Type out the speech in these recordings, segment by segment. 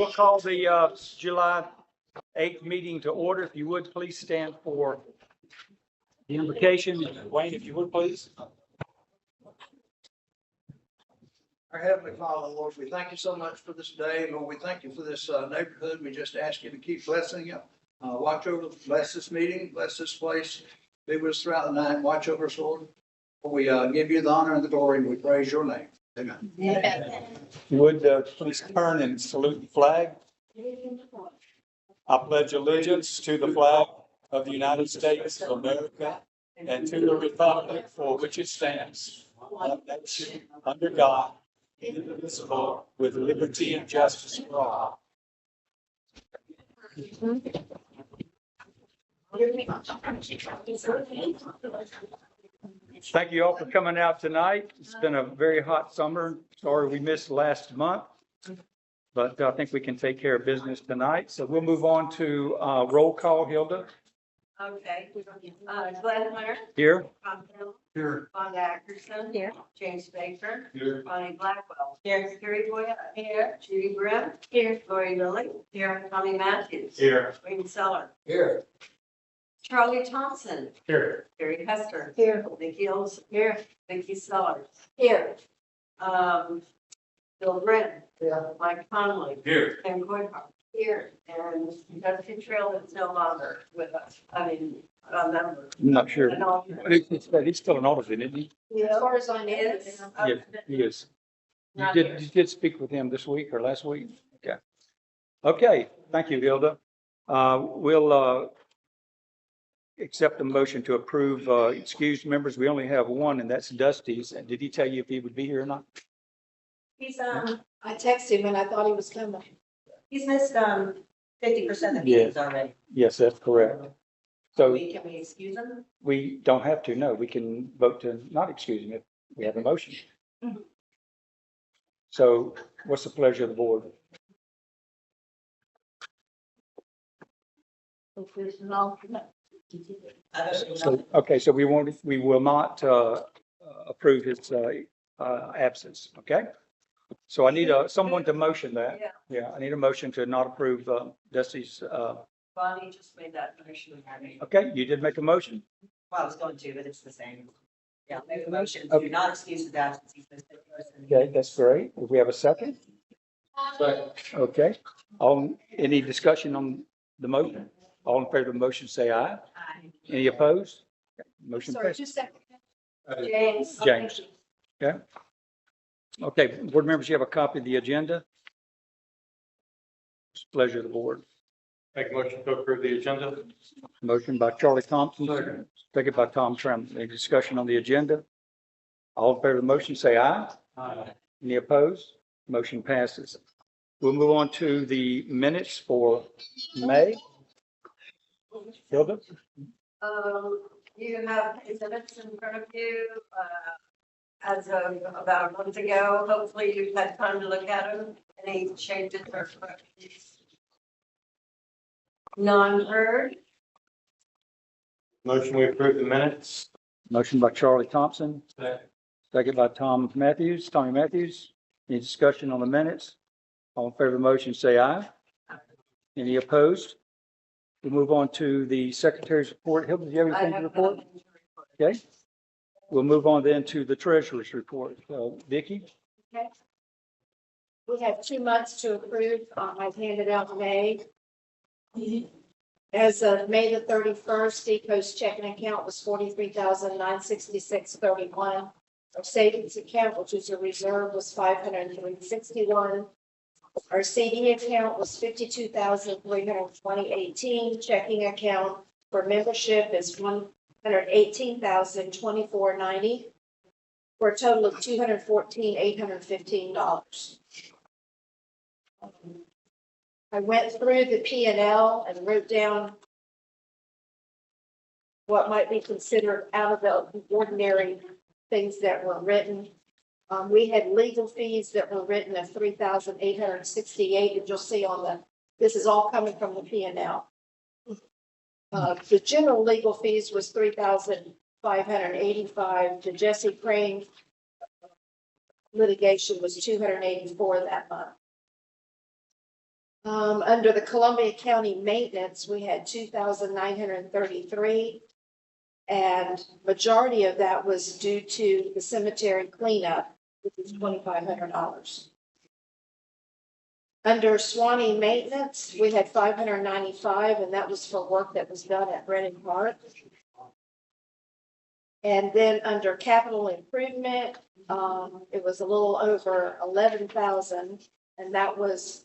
We'll call the July 8th meeting to order. If you would, please stand for the invocation. Wayne, if you would, please. Our Heavenly Father, Lord, we thank you so much for this day. Lord, we thank you for this neighborhood. We just ask you to keep blessing it. Watch over, bless this meeting, bless this place. Be with us throughout the night. Watch over us, Lord. We give you the honor and the glory, and we praise your name. Amen. If you would, please turn and salute the flag. I pledge allegiance to the flag of the United States of America and to the republic for which it stands, one nation, under God, indivisible, with liberty and justice for all. Thank you all for coming out tonight. It's been a very hot summer. Sorry we missed last month, but I think we can take care of business tonight. So we'll move on to roll call. Hilda? Okay. Glenn Hunter. Here? Tom Hill. Here. Bonda Ackerson. Here. James Baker. Here. Bonnie Blackwell. Here. Gary Boyer. Here. Judy Grimm. Here. Lori Lilly. Here. Tommy Matthews. Here. Wayne Seller. Here. Charlie Thompson. Here. Gary Hester. Here. Nikki Olson. Here. Vicky Sellers. Here. Bill Brennan. Here. Mike Conley. Here. Ken Coyhart. Here. And Dusty Trail is no longer with us. I mean, a member. I'm not sure. And all- He's still an alternate, isn't he? As far as I know. Is. Yeah, he is. You Not did, here. you did speak with him this week or last week? Okay. Okay, thank you, Hilda. We'll accept the motion to approve excused members. We only have one, and that's Dusty's. And did he tell you if he would be here or not? He's, I texted him and I thought he was coming. he's missed, 50% of the Yeah. meetings already. Yes, that's correct. So Can we excuse him? we don't have to, no, we can vote to not excuse him if we have a motion. Mhm. So what's the pleasure of the board? So, okay, so we will not approve his absence, okay? So I need someone to motion that. Yeah, Yeah, I need a motion to not approve Dusty's, Bonnie just made that motion. okay, you did make a motion? Well, I was going to, but it's the same. Yeah, make a motion Okay. to not excuse his absence. He's missed it first. Okay, that's great. Do we have a second? Okay, any discussion on the motion? All in favor of the motion, say aye. Aye. Any opposed? Motion Sorry, passes. just a second. James. James. Okay, board members, you have a copy of the agenda? It's a pleasure of the board. Make a motion to approve the agenda. Motion by Charlie Thompson, second by Tom Trim. Any discussion on the agenda? All in favor of the motion, say aye. Aye. Any opposed? Motion passes. We'll move on to the minutes for May. Hilda? You have exhibits in front of you, as of about a month ago. Hopefully you've had time to look at them. Any changes or corrections? None heard. Motion we approve the minutes. Motion by Charlie Thompson, second by Tommy Matthews. Any discussion on the minutes? All in favor of the motion, say aye. Any opposed? We'll move on to the secretary's report. Hilda, do you have I anything to have report? nothing to report. Okay. We'll move on then to the treasurer's report. Vicky? Okay. We have 2 months to approve. I've handed out May. As of May the 31st, Seacoast checking account was $43,966.31. Our savings account, which is a reserve, was $503.61. Our CD account was $52,320.18. Checking account for membership is $118,024.90 for a total of $214,815. I went through the P&L and wrote down what might be considered out of the ordinary things that were written. We had legal fees that were written of $3,868, and you'll see this is all coming from the P&L. The general legal fees was $3,585. The Jesse Crane litigation was $284 that month. Under the Columbia County Maintenance, we had 2,933. And majority of that was due to the cemetery cleanup, which is $2,500. Under Swanee Maintenance, we had 595, and that was for work that was done at Brennan Park. And then under capital improvement, it was a little over 11,000, and that was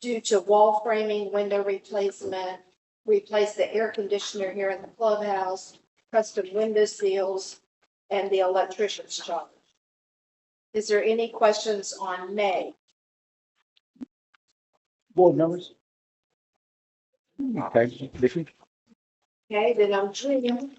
due to wall framing, window replacement, replace the air conditioner here in the clubhouse, custom window seals, and the electrician's charge. Is there any questions on May? Board members? Okay, Vicki? Okay, then I'm June.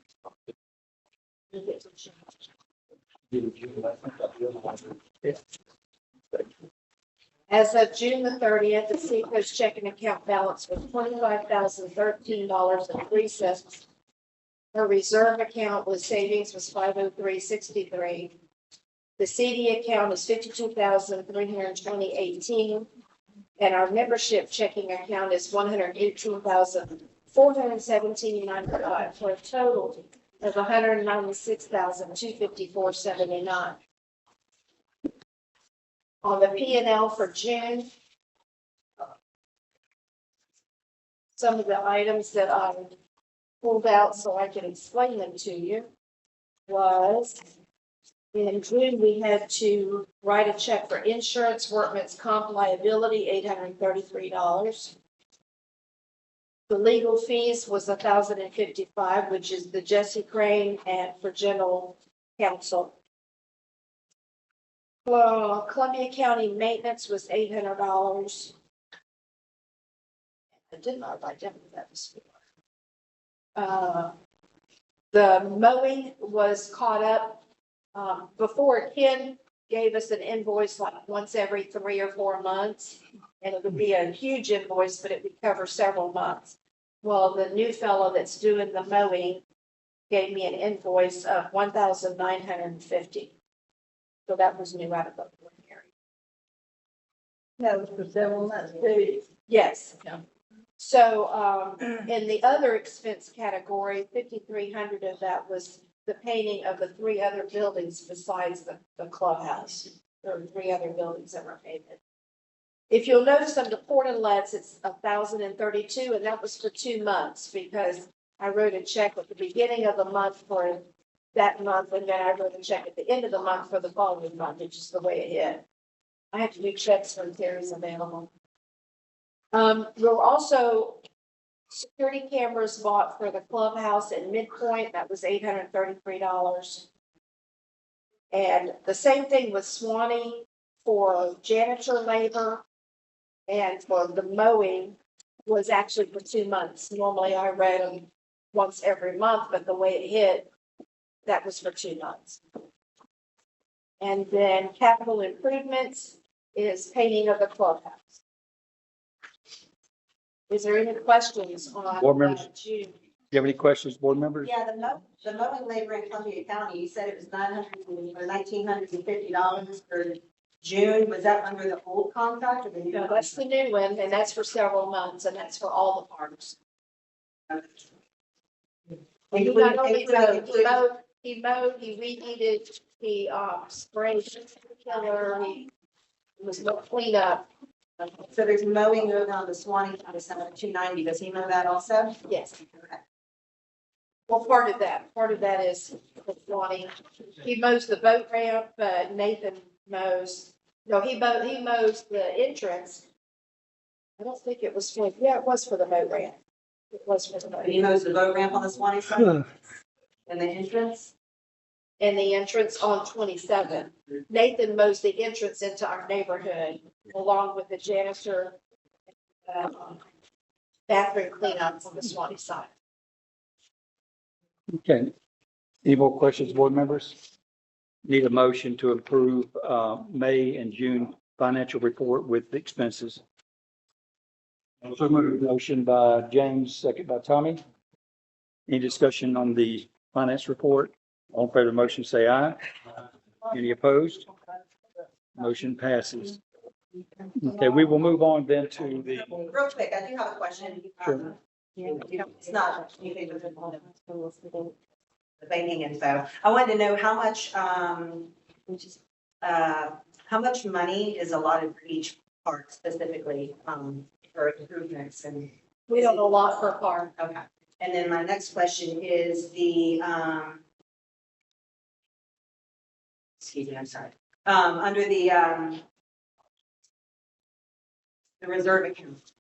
As of June the 30th, the Seacoast checking account balance was $25,013.03. Her reserve account was savings was $503.63. The CD account is $52,320.18. And our membership checking account is $118,417.95 for a total of $196,254.79. On the P&L for June, some of the items that I pulled out so I can explain them to you was in June, we had to write a check for insurance, workman's comp liability, $833. The legal fees was $1,055, which is the Jesse Crane and for general counsel. Well, Columbia County maintenance was $800. I did not write down that before. The mowing was caught up. Before, Ken gave us an invoice like once every 3 or 4 months, and it would be a huge invoice, but it would cover several months. Well, the new fellow that's doing the mowing gave me an invoice of $1,950. So that was new out of the ordinary. That was for several months, too. Yes. So, in the other expense category, 5,300 of that was the painting of the 3 other buildings besides the clubhouse. There were 3 other buildings that were painted. If you'll notice on the port inlets, it's 1,032, and that was for 2 months because I wrote a check at the beginning of the month for that month, and then I wrote a check at the end of the month for the following month, which is the way it hit. I have to do checks when Terry's available. We'll also security cameras bought for the clubhouse at Midpoint, that was $833. And the same thing with Swanee for janitor labor and for the mowing was actually for 2 months. Normally I read them once every month, but the way it hit, that was for 2 months. And then capital improvements is painting of the clubhouse. Is there any questions on Board members? June? Do you have any questions, board members? Yeah, the mowing labor in Columbia County, you said it was $1,950 for June. Was that under the old contract or the new? No, that's the new one, and that's for several months, and that's for all the parks. And he not only did he mowed, he weeded, he sprayed killer, he was no cleanup. So there's mowing going on the Swanee County Center 290. Does he mow that also? Yes, Okay. well, part of that is the Swanee. He mows the boat ramp, but Nathan mows, no, he mows the entrance. I don't think it was for, yeah, it was for the boat ramp. It was for the boat. He mows the boat ramp on the Swanee side and the entrance. And the entrance on 27. Nathan mows the entrance into our neighborhood along with the janitor, bathroom cleanup on the Swanee side. Okay. Any more questions, board members? Need a motion to approve May and June financial report with expenses. So moved. Motion by James, second by Tommy. Any discussion on the finance report? All in favor of the motion, say aye. Any opposed? Motion passes. Okay, we will move on then to the, Real quick, I do have a question. Sure. It's not anything with the banking info. I wanted to know how much money is allotted for each part specifically, for improvements and, We don't allot per car. okay. And then my next question is excuse me, I'm sorry. Under the reserve account.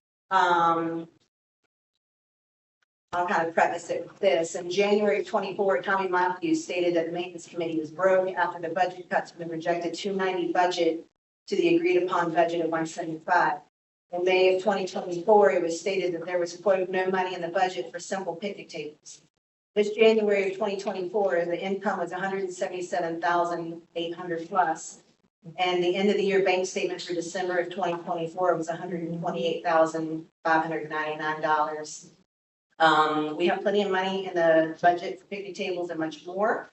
I'll kind of preface it with this. In January of 24, Tommy Matthews stated that the maintenance committee was broke after the budget cuts from the rejected 290 budget to the agreed upon budget of 175. In May of 2024, it was stated that there was, quote, no money in the budget for simple picnic tables. This January of 2024, the income was 177,800 plus. And the end of the year bank statement for December of 2024 was $128,599. We have plenty of money in the budget for picnic tables and much more.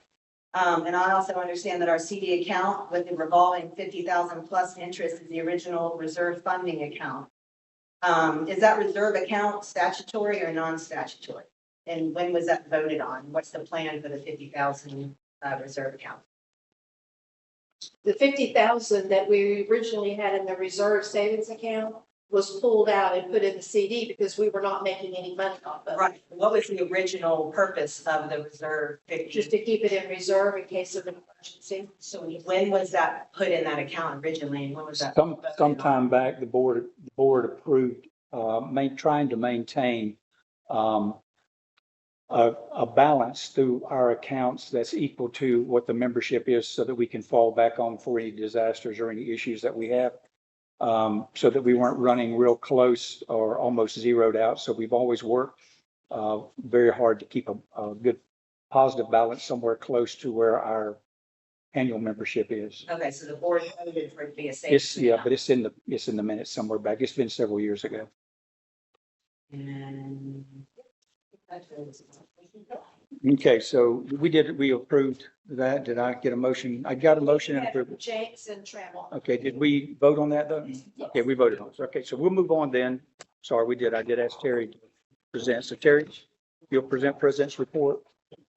And I also understand that our CD account with the revolving 50,000 plus interest is the original reserve funding account. Is that reserve account statutory or non-statutory? And when was that voted on? What's the plan for the 50,000 reserve account? The 50,000 that we originally had in the reserve savings account was pulled out and put in the CD because we were not making any money off of it. Right. What was the original purpose of the reserve 50? Just to keep it in reserve in case of an emergency. So when was that put in that account originally? And when was that? sometime back, the board approved, trying to maintain, a balance through our accounts that's equal to what the membership is so that we can fall back on for any disasters or any issues that we have. So that we weren't running real close or almost zeroed out. So we've always worked very hard to keep a good positive balance somewhere close to where our annual membership is. Okay, so the board voted for it to be a savings. But it's in the minutes somewhere back. It's been several years ago. And Okay, so we approved that. Did I get a motion? I got a motion and approval. James and Trammell. Okay, did we vote on that though? Okay, we voted on it. Okay, so we'll move on then. Sorry, we did. I did ask Terry to present. So Terry, you'll present President's report.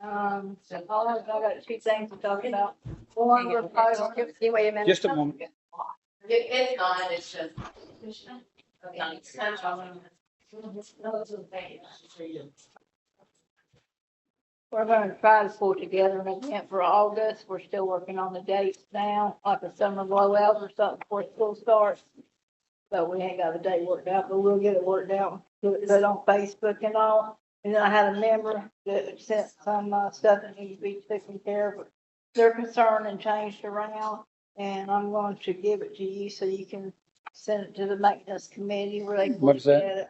So all I've got two things to talk about. One, we're probably, you wait a minute. Just a moment. It's not, it's just. We're gonna try to pull together an event for August. We're still working on the dates now, like a summer blowout or something before school starts. But we ain't got the date worked out, but we'll get it worked out, put it on Facebook and all. And then I had a member that sent some stuff that needs to be taken care of, but they're concerned and changed around. And I'm going to give it to you so you can send it to the maintenance committee where they can What is look that? at it.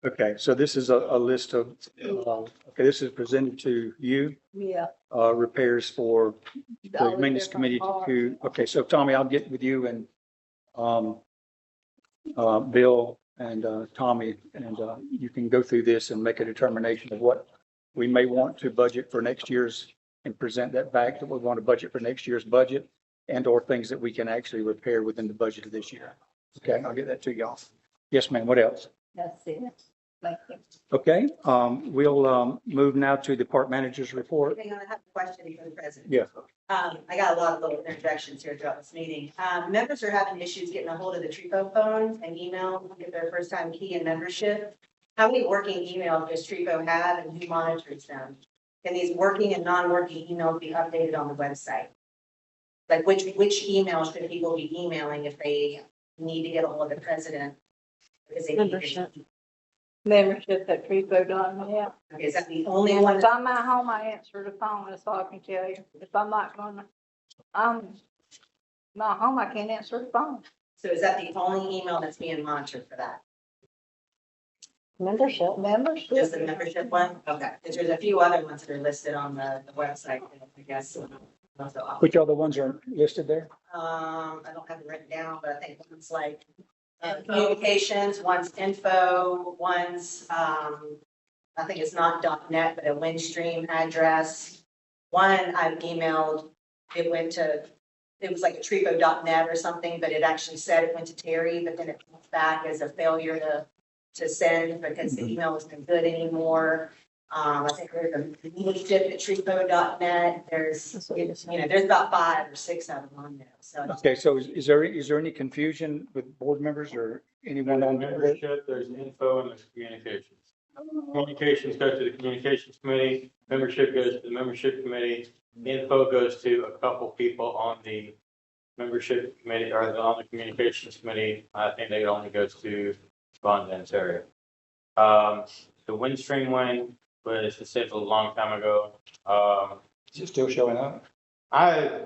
Okay, so this is a list of, okay, this is presented to you, Yeah. repairs for the all the maintenance different committee parts. to, okay, so Tommy, I'll get with you and, Bill and, Tommy, and, you can go through this and make a determination of what we may want to budget for next year's and present that back that we want to budget for next year's budget and or things that we can actually repair within the budget of this year. Okay, I'll get that to y'all. Yes, ma'am. What else? That's it. Thank you. Okay, we'll, move now to the park manager's report. hang on, I have a question for the president. Yeah. I got a lot of little interjections here throughout this meeting. Members are having issues getting a hold of the Tripo phone and email to get their first time key and membership. How many working emails does Tripo have and who monitors them? Can these working and non-working emails be updated on the website? Like which emails should people be emailing if they need to get a hold of the president? Because they need to- Membership at tripo.net. Okay, is that the only one? If I'm at home, I answer the phone, that's all I can tell you. If I'm not gonna, not home, I can't answer the phone. So is that the only email that's being monitored for that? Membership. Just the membership one? Okay, because there's a few other ones that are listed on the website, I guess. Which other ones are listed there? I don't have it written down, but I think one's like communications, one's info, one's, I think it's not .net, but a Windstream address. One I've emailed it went to, it was like a trepo.net or something, but it actually said it went to Terry, but then it comes back as a failure to send because the email wasn't good anymore. I think there's a leadership at trepo.net. There's, there's about 5 or 6 of them on there, so. Okay, so is there any confusion with board members or anyone on? Membership, there's info, and there's communications. Communications go to the communications committee, membership goes to the membership committee, info goes to a couple people on the membership committee or on the communications committee. I think it only goes to Von and Terry. The Windstream one was disabled a long time ago. Is it still showing up? I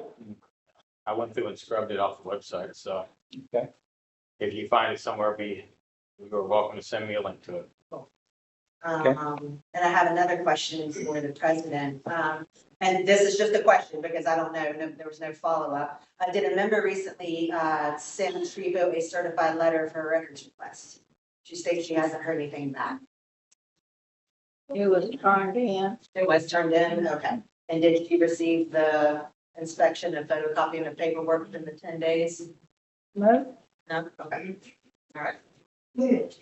went through and scrubbed it off the website, so. Okay. If you find it somewhere, you're welcome to send me a link to it. And I have another question for the president. And this is just a question because I don't know, there was no follow-up. Did a member recently send Trevo a certified letter for a records request? She states she hasn't heard anything back. It was turned in. It was turned in, okay. And did she receive the inspection and photocopying of paperwork within the 10 days? No, No, okay, all right. And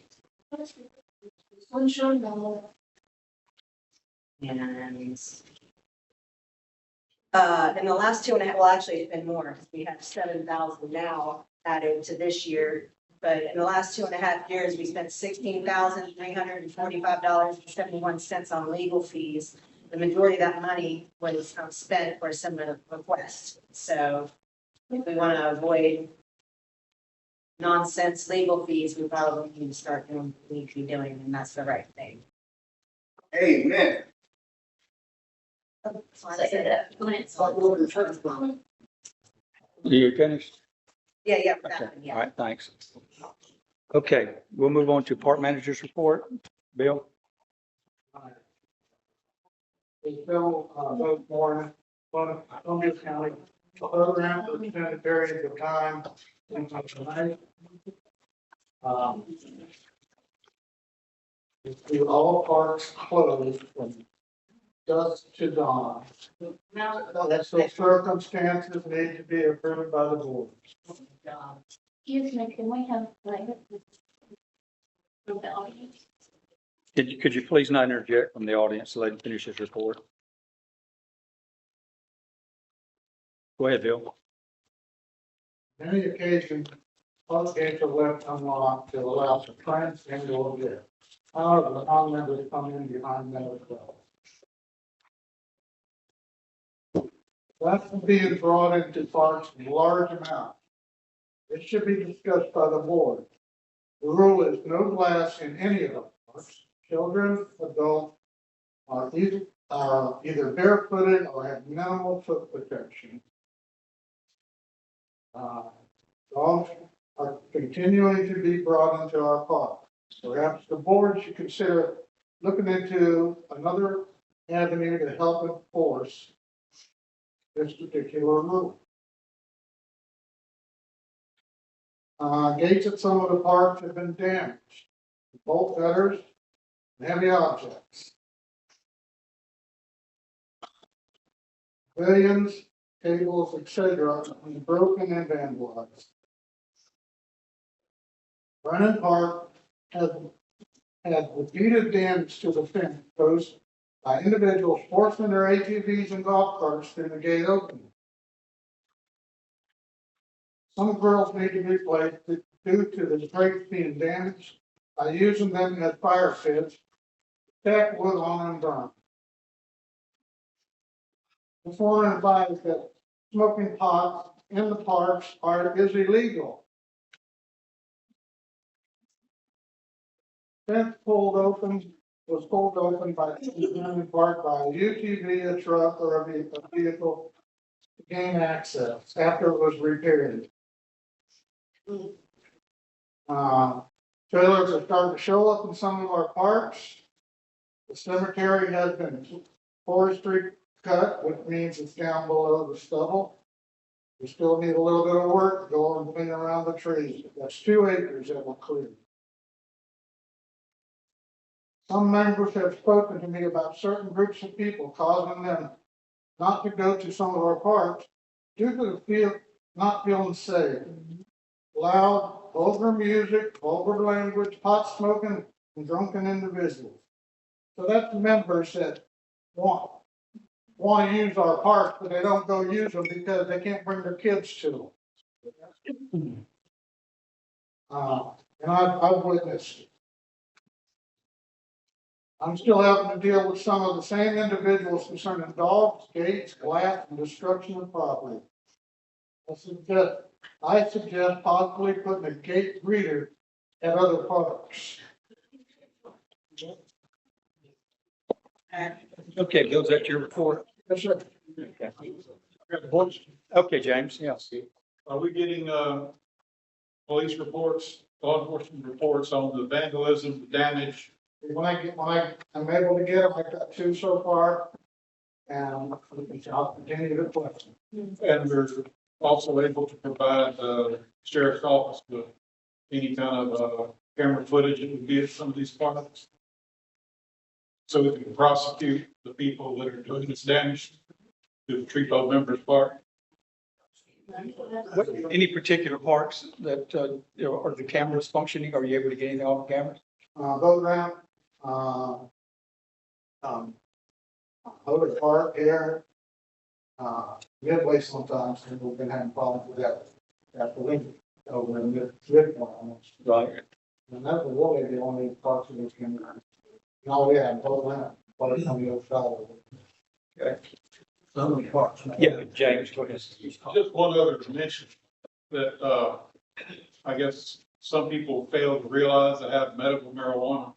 in the last 2.5, well, actually, it's been more, because we have 7,000 now added to this year. But in the last 2.5 years, we spent $16,345.71 on legal fees. The majority of that money was spent for a similar request. So if we want to avoid nonsense legal fees, we probably need to start doing what we need to be doing, and that's the right thing. Amen. You finished? Yeah, for Okay, that one, all yeah. right, thanks. Okay, we'll move on to park manager's report. Bill? It's Bill, vote for, Columbia County program for extended periods of time. To all parks closed from dusk to dawn. So circumstances need to be approved by the board. excuse me, can we have like? Could you please not interject from the audience, let him finish his report? Go ahead, Bill. Any occasion, park gates are left unlocked to allow for friends and or guests. However, non-members come in behind them as well. That's being brought into parks in large amounts. It should be discussed by the board. The rule is no glass in any of the parks. Children, adults are either barefooted or have minimal foot protection. Dogs are continuing to be brought into our park. Perhaps the board should consider looking into another avenue to help enforce this particular rule. Gates at some of the parks have been damaged, bolt cutters, and heavy objects. Pavilions, tables, etc., have been broken and vandalized. Brennan Park has had repeated damage to the fence post by individuals forcing their ATVs and golf carts through the gate opening. Some grills need to be replaced due to the grates being damaged by using them as fire pits, stack wood on and burn. It's more advised that smoking pots in the parks is illegal. Fence was pulled open by the park by a UTV, a truck, or a vehicle to gain access after it was repaired. Trailers are starting to show up in some of our parks. The cemetery has been forestry cut, which means it's down below the stubble. We still need a little bit of work to go and clean around the trees. That's 2 acres that will clear. Some members have spoken to me about certain groups of people causing them not to go to some of our parks due to the not feeling safe. Loud, vulgar music, vulgar language, pot smoking, and drunken individuals. So that's the members that want to use our parks, but they don't go use them because they can't bring their kids to them. And I've witnessed it. I'm still having to deal with some of the same individuals concerning dogs, gates, glass, and destruction of property. I suggest possibly putting a gate greeter at other parks. Okay, Bill, is that your report? Yes, sir. Okay, James, yes. Are we getting, police reports, law enforcement reports on the vandalism, the damage? When I'm able to get them, I've got 2 so far. And I'll continue to question. And we're also able to provide the sheriff's office with any kind of, camera footage that would be at some of these parks. So we can prosecute the people that are doing this damage to the Trepo Members Park. Any particular parks that, are the cameras functioning? Are you able to get anything off the cameras? Boat ramp, Howard Park here, Midway sometimes, and we've been having problems with that police over in Midway. Right. And that's really the only parts of this can. No, yeah, boat ramp, but it's on the other side of it. Okay. Some of the parts. Yeah, James, go ahead. Just one other dimension that, I guess some people fail to realize that have medical marijuana.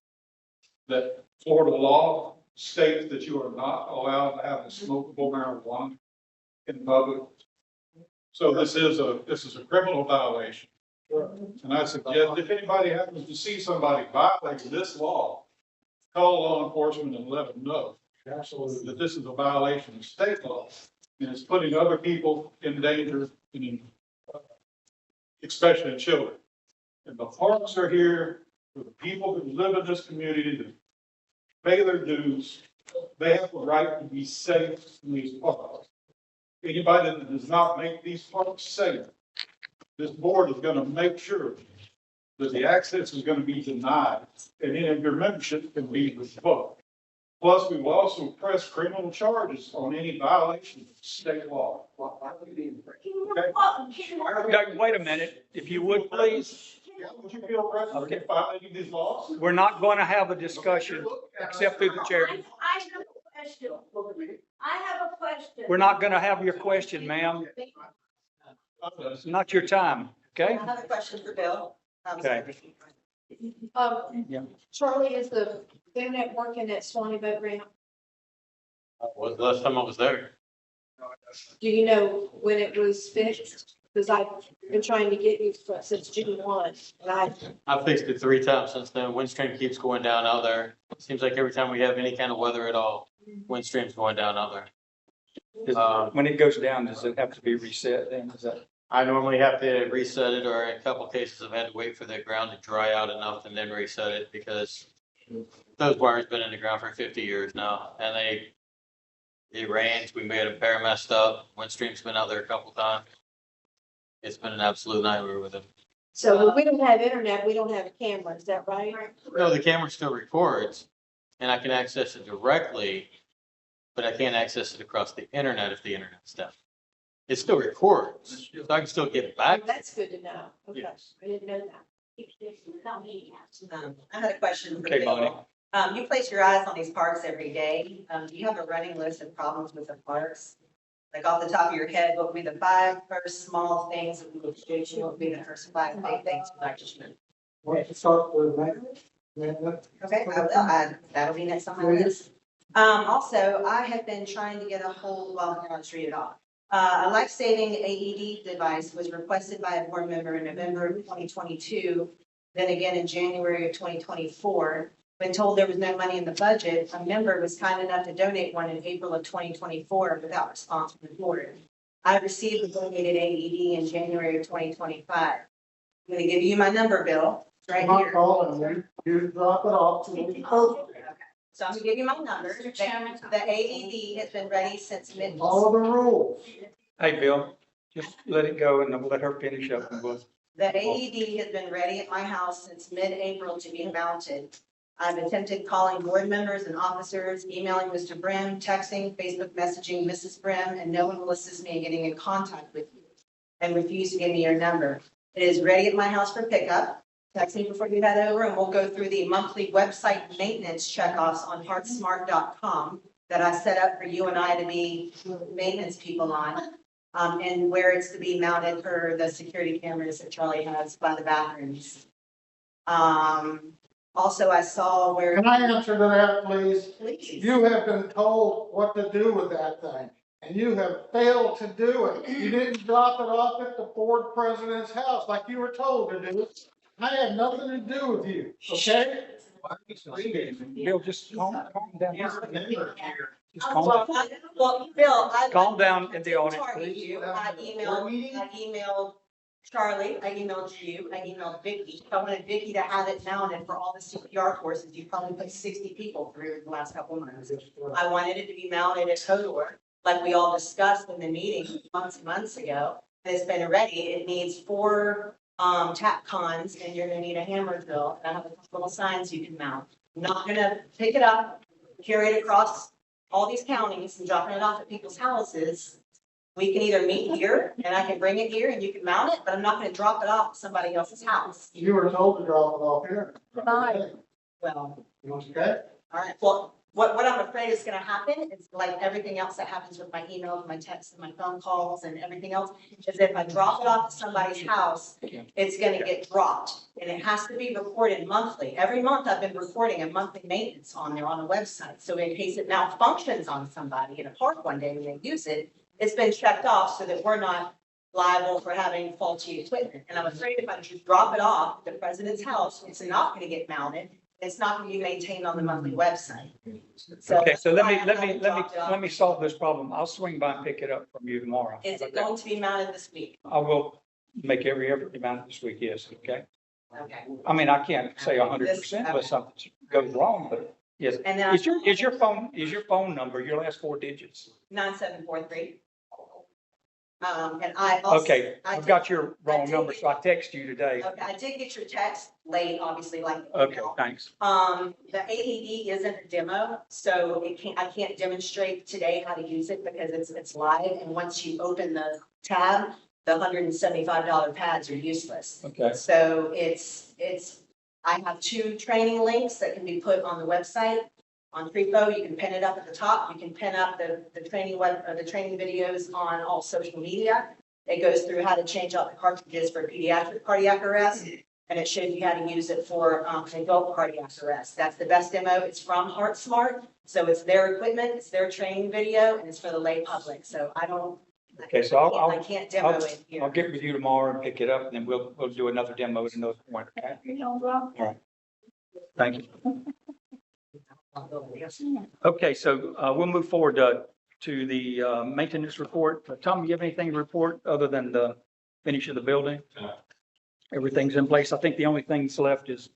That Florida law states that you are not allowed to have a smokable marijuana in public. So this is a criminal violation. And I suggest if anybody happens to see somebody violating this law, call law enforcement and let them know. Absolutely. That this is a violation of state law and it's putting other people in danger, especially children. And the parks are here for the people who live in this community to pay their dues. They have the right to be safe in these parks. Anybody that does not make these parks safe, this board is going to make sure that the access is going to be denied and any of your membership can be revoked. Plus, we will also press criminal charges on any violation of state law. Okay? Doug, wait a minute, if you would, please. Yeah, would you feel present in violating these laws? We're not going to have a discussion except through the chair. I have a question. I have a question. We're not going to have your question, ma'am. It's not your time, okay? I have a question for Bill. Okay. Yeah. Charlie, is the internet working at Swanee Boat Ramp? Was the last time I was there? Do you know when it was fixed? Because I've been trying to get you since June 1, and I've fixed it 3 times since then. Windstream keeps going down out there. Seems like every time we have any kind of weather at all, Windstream's going down out there. When it goes down, does it have to be reset then? Is that? I normally have to reset it, or in a couple cases, I've had to wait for the ground to dry out enough and then reset it because those wires been in the ground for 50 years now, and it rains. We made a pair messed up. Windstream's been out there a couple times. It's been an absolute nightmare with them. so when we don't have internet, we don't have a camera, is that right? No, the camera still records, and I can access it directly, but I can't access it across the internet if the internet's down. It still records, so I can still get it back. That's good to know. Okay, Yes. I didn't know that. I had a question for Okay, Bonnie. Bill. You place your eyes on these parks every day. Do you have a running list of problems with the parks? Like off the top of your head, what would be the 5 first small things that we would do? What would be the first 5 big things you'd like to share? What's the start with maintenance? Okay, I will. That'll be next on my list. Also, I have been trying to get a hold, well, I'm not sure at all. A life-saving AED device was requested by a board member in November of 2022, then again in January of 2024. When told there was no money in the budget, a member was kind enough to donate one in April of 2024 without response from the board. I received the donated AED in January of 2025. I'm going to give you my number, Bill. It's right Not here. calling you drop it off. So I'm gonna give you my number. The AED has been ready since mid. Follow the rules. Hey, Bill, just let it go and we'll let her finish up and we'll. The AED has been ready at my house since mid-April to be mounted. I've attempted calling board members and officers, emailing Mr. Brim, texting, Facebook messaging Mrs. Brim, and no one will assist me in getting in contact with you and refuse to give me your number. It is ready at my house for pickup. Text me before you head over and we'll go through the monthly website maintenance checkoffs on heartsmart.com that I set up for you and I to be maintenance people on. And where it's to be mounted for the security cameras that Charlie has by the bathrooms. Also, I saw where. Can I answer to that, please? Please. You have been told what to do with that thing, and you have failed to do it. You didn't drop it off at the board president's house like you were told to do. I had nothing to do with you, okay? Bill, just calm down. Just calm Well, down. well, Bill, I. Calm down in the audience, Target please. you. I emailed Charlie, I emailed you, I emailed Vicky. I wanted Vicky to have it mounted for all the CPR courses. You probably put 60 people through in the last couple of months. I wanted it to be mounted at Hodor, like we all discussed in the meeting months ago. And it's been ready. It needs 4 tap cons and you're gonna need a hammer drill. And I have a couple little signs you can mount. I'm not gonna pick it up, carry it across all these counties and dropping it off at people's houses. We can either meet here and I can bring it here and you can mount it, but I'm not gonna drop it off at somebody else's house. You were told to drop it off here. Right. Well, Okay? all right, well, what I'm afraid is gonna happen is like everything else that happens with my emails, my texts, and my phone calls and everything else, is if I drop it off at somebody's house, it's gonna get dropped. And it has to be recorded monthly. Every month I've been recording a monthly maintenance on there on the website. So in case it malfunctions on somebody in a park one day when they use it, it's been checked off so that we're not liable for having faulty equipment. And I'm afraid if I just drop it off at the president's house, it's not gonna get mounted. It's not gonna be maintained on the monthly website. Okay, so that's why I haven't dropped it off. let me solve this problem. I'll swing by and pick it up from you tomorrow. Is it going to be mounted this week? I will make every effort to mount it this week, yes, okay? Okay. I mean, I can't say 100% unless something goes wrong, but yes. And then Is your phone number, your last 4 digits? 9743. And I also. Okay, I've got your wrong number, so I text you today. Okay, I did get your text late, obviously, like. Okay, thanks. The AED isn't a demo, so I can't demonstrate today how to use it because it's live. And once you open the tab, the $175 pads are useless. Okay, So I have 2 training links that can be put on the website. On Prepo, you can pin it up at the top. You can pin up the training videos on all social media. It goes through how to change out the cartridges for pediatric cardiac arrest, and it shows you how to use it for adult cardiac arrest. That's the best demo. It's from HeartSmart, so it's their equipment, it's their training video, and it's for the lay public. So okay, so I can't demo it here. I'll get with you tomorrow and pick it up, and then we'll do another demo at another point, okay? You know, Rob? Thank you. Okay, so we'll move forward to the maintenance report. Tom, you have anything to report other than the finish of the building? Everything's in place. I think the only thing that's left is,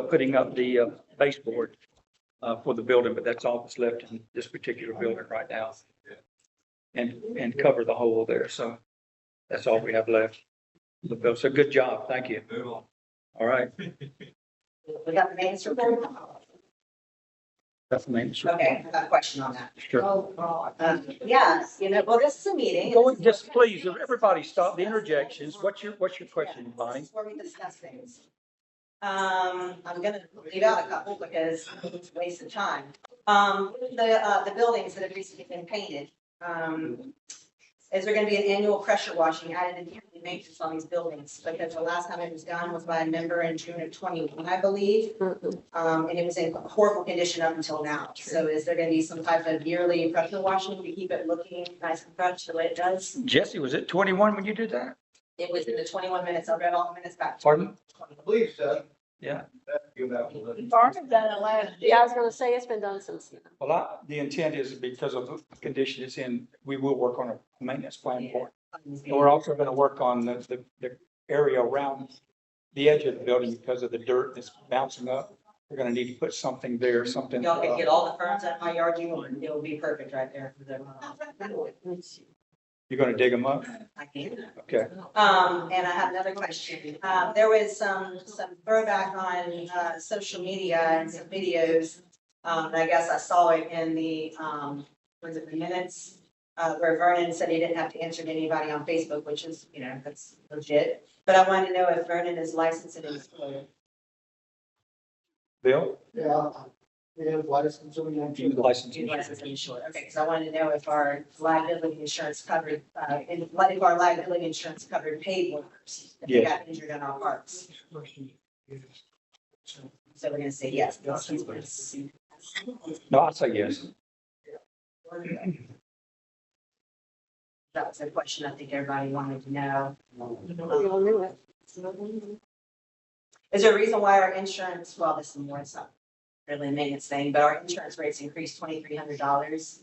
putting up the baseboard for the building, but that's all that's left in this particular building right now. And cover the hole there. So that's all we have left. So good job. Thank you. All right. We got the maintenance report? That's the maintenance report. Okay, I got a question on that. Sure. Yeah, well, this is a meeting. Just please, everybody stop the interjections. What's your question, Bonnie? This is where we discuss things. I'm gonna leave out a couple because it's a waste of time. The buildings that have recently been painted, is there gonna be an annual pressure washing added in yearly maintenance on these buildings? Because the last time it was done was by a member in June of 21, I believe. And it was in horrible condition up until now. So is there gonna be some type of yearly pressure washing to keep it looking nice and fresh the way it does? Jesse, was it 21 when you did that? It was in the 21 minutes. I read all the minutes back. Pardon? I believe so. Yeah. Farmer's done it last year. Yeah, I was gonna say, it's been done since then. Well, the intent is because of the condition it's in, we will work on a maintenance plan for it. And we're also going to work on the area around the edge of the building because of the dirt that's bouncing up. We're going to need to put something there, something. Y'all can get all the ferns out of my yard you want. It'll be perfect right there. You're going to dig them up? I can. Okay. And I have another question. There was some throwback on, social media and some videos. And I guess I saw it in the, was it the minutes? Where Vernon said he didn't have to answer to anybody on Facebook, which is, that's legit. But I wanted to know if Vernon is licensed in his employer. Bill? Yeah, we have licensing and. You license. He's licensed in insured. Okay, because I wanted to know if our liability insurance covered, if our liability insurance covered paid workers. If they Yes. got injured in our parks. So we're gonna say yes. No, I'd say yes. That was a question I think everybody wanted to know. We all knew it. Is there a reason why our insurance, well, this is more, it's not really a maintenance thing, but our insurance rates increased $2,300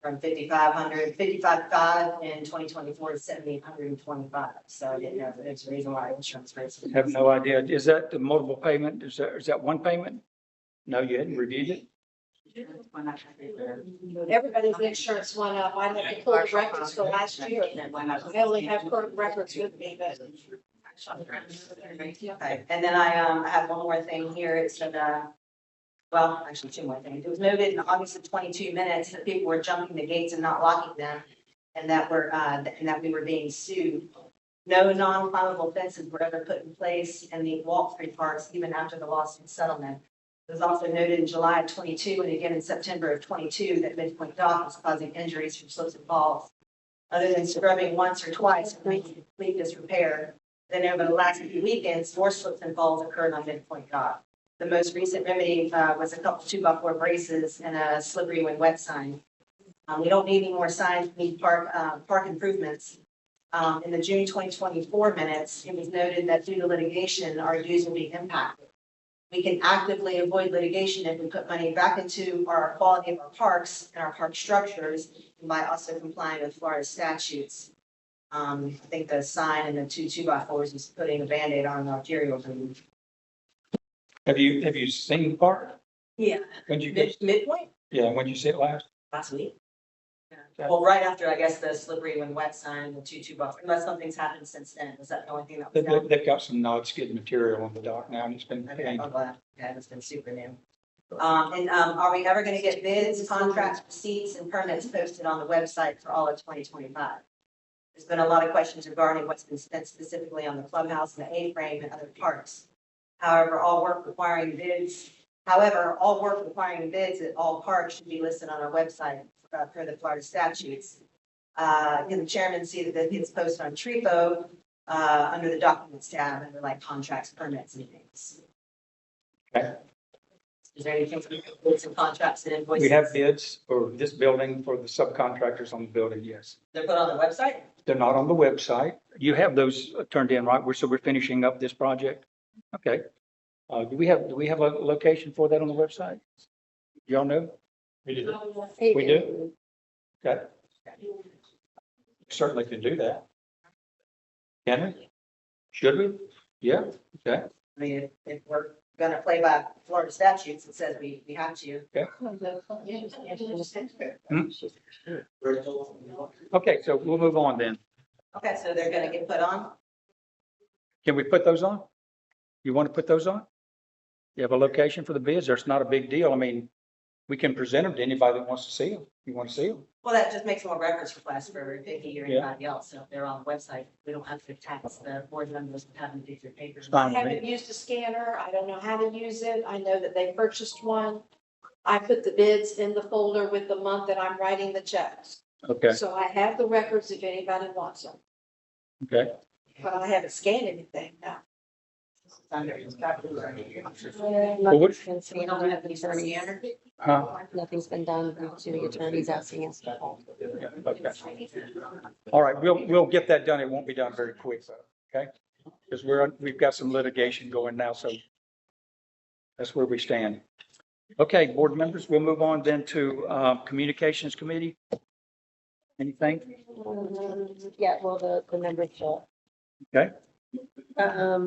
from $5,500 in 2024 to $7,825. So I didn't know if there's a reason why our insurance rates. Have no idea. Is that the multiple payment? Is that one payment? No, you hadn't reviewed it? Everybody's insurance went up. I had to pull the records for last year. I only have current records with me, but. Okay, and then I have one more thing here. It said, well, actually two more things. It was noted in August of 22 minutes that people were jumping the gates and not locking them, and that we were being sued. No non-climbable fences were ever put in place in the walk-free parks, even after the lawsuit settlement. It was also noted in July of 22 and again in September of 22 that Midpoint Dock was causing injuries from slips and falls. Other than scrubbing once or twice for complete disrepair, then over the last few weekends, more slips and falls occurred on Midpoint Dock. The most recent remedy was a couple 2x4 braces and a slippery when wet sign. We don't need any more signs, we need park improvements. In the June 2024 minutes, it was noted that due to litigation, our dues will be impacted. We can actively avoid litigation if we put money back into our quality of our parks and our park structures, and by also complying with Florida statutes. I think the sign and the 2x4s is putting a Band-Aid on an arterial wound. Have you seen the park? Yeah. When did you get? Midpoint Yeah, when did you see it last? last week. Okay. Well, right after, I guess, the slippery when wet sign, the 2x4, unless something's happened since then. Was that the only thing that was done? They've got some non-skid material on the dock now, and it's been Okay, painted. I'm glad. Yeah, it's been super new. Are we ever gonna get bids, contracts, receipts, and permits posted on the website for all of 2025? There's been a lot of questions regarding what's been spent specifically on the clubhouse and the A-frame and other parks. However, all work requiring bids at all parks should be listed on our website per the Florida statutes. Can the chairman see that it gets posted on TREPO under the documents tab under like contracts, permits, and things? Okay. Is there anything for bids and contracts and invoices? We have bids for this building for the subcontractors on the building, yes. They're put on the website? They're not on the website. You have those turned in, right? So we're finishing up this project? Okay. Do we have a location for that on the website? Y'all know? We did. We do? Okay. Certainly can do that. Can we? Should we? Yeah, okay. I mean, if we're gonna play by Florida statutes, it says we have to. Okay, so we'll move on then. Okay, so they're gonna get put on? Can we put those on? You want to put those on? You have a location for the bids? There's not a big deal. I mean, we can present them to anybody that wants to see them. You want to see them? Well, that just makes more records requests for Vicky or Yeah. anybody else. So if they're on the website, we don't have to tax the board members with having to do their papers. Fine I with haven't me. used a scanner. I don't know how to use it. I know that they purchased one. I put the bids in the folder with the month that I'm writing the checks. Okay, So I have the records if anybody wants them, okay. but I haven't scanned anything now. Well, what, So you don't have to use a scanner? huh? Nothing's been done to the attorneys asking us to call. Yeah, okay. All right, we'll get that done. It won't be done very quick, though, okay? Because we've got some litigation going now, so that's where we stand. Okay, board members, we'll move on then to Communications Committee. Anything? Yeah, well, the numbers show. Okay,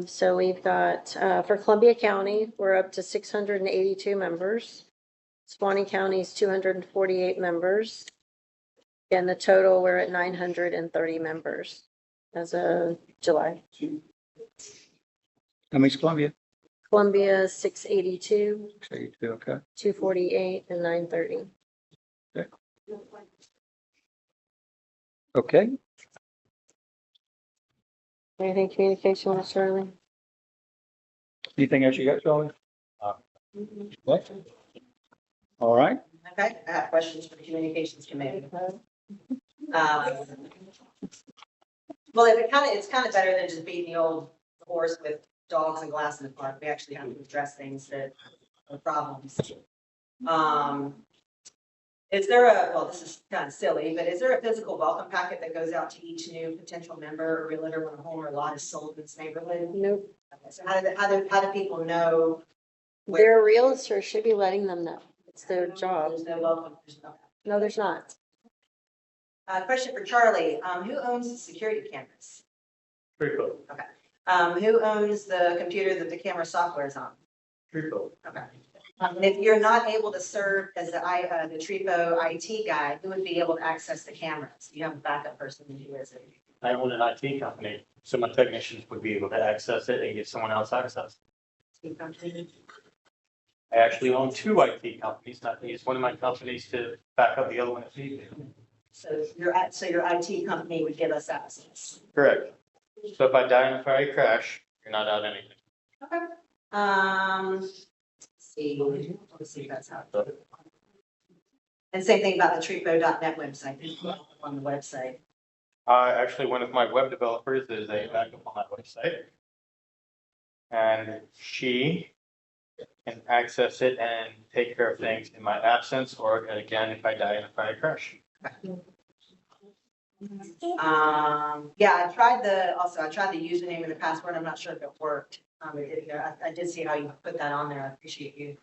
So we've got, for Columbia County, we're up to 682 members. Swanee County is 248 members. And the total, we're at 930 members as of July. How many's Columbia? Columbia, 682, 82, okay. 248, and 930. Okay, Anything communication with Shirley? anything else you got, Charlie? What? All right, Okay, I have questions for the communications committee. Well, it's kind of better than just beating the old horse with dogs and glass in the park. We actually have to address things that are problems. Is there well, this is kind of silly, but is there a physical welcome packet that goes out to each new potential member or realtor when a home or lot is sold in this neighborhood? Nope. Okay, so how do people know? Their realtor should be letting them know. It's their job. There's no welcome. No, there's not. Question for Charlie. Who owns the security cameras? Tree code, Who owns the computer that the camera software is on? tree code. Okay. And if you're not able to serve as the TREPO IT guy, who would be able to access the cameras? You have a backup person who is it? I own an IT company, so my technicians would be able to access it and give someone else access. I actually own 2 IT companies, not to use one of my companies to back up the other one if needed. So your IT company would give us access. Correct. So if I die in a fiery crash, you're not out anything. Okay. Let's see if that's how. And same thing about the trepo.net website, on the website. Actually, one of my web developers is a backup on that website. And she can access it and take care of things in my absence, or again, if I die in a fire crash. Yeah, I tried the username and the password. I'm not sure if it worked. I did see how you put that on there. I appreciate you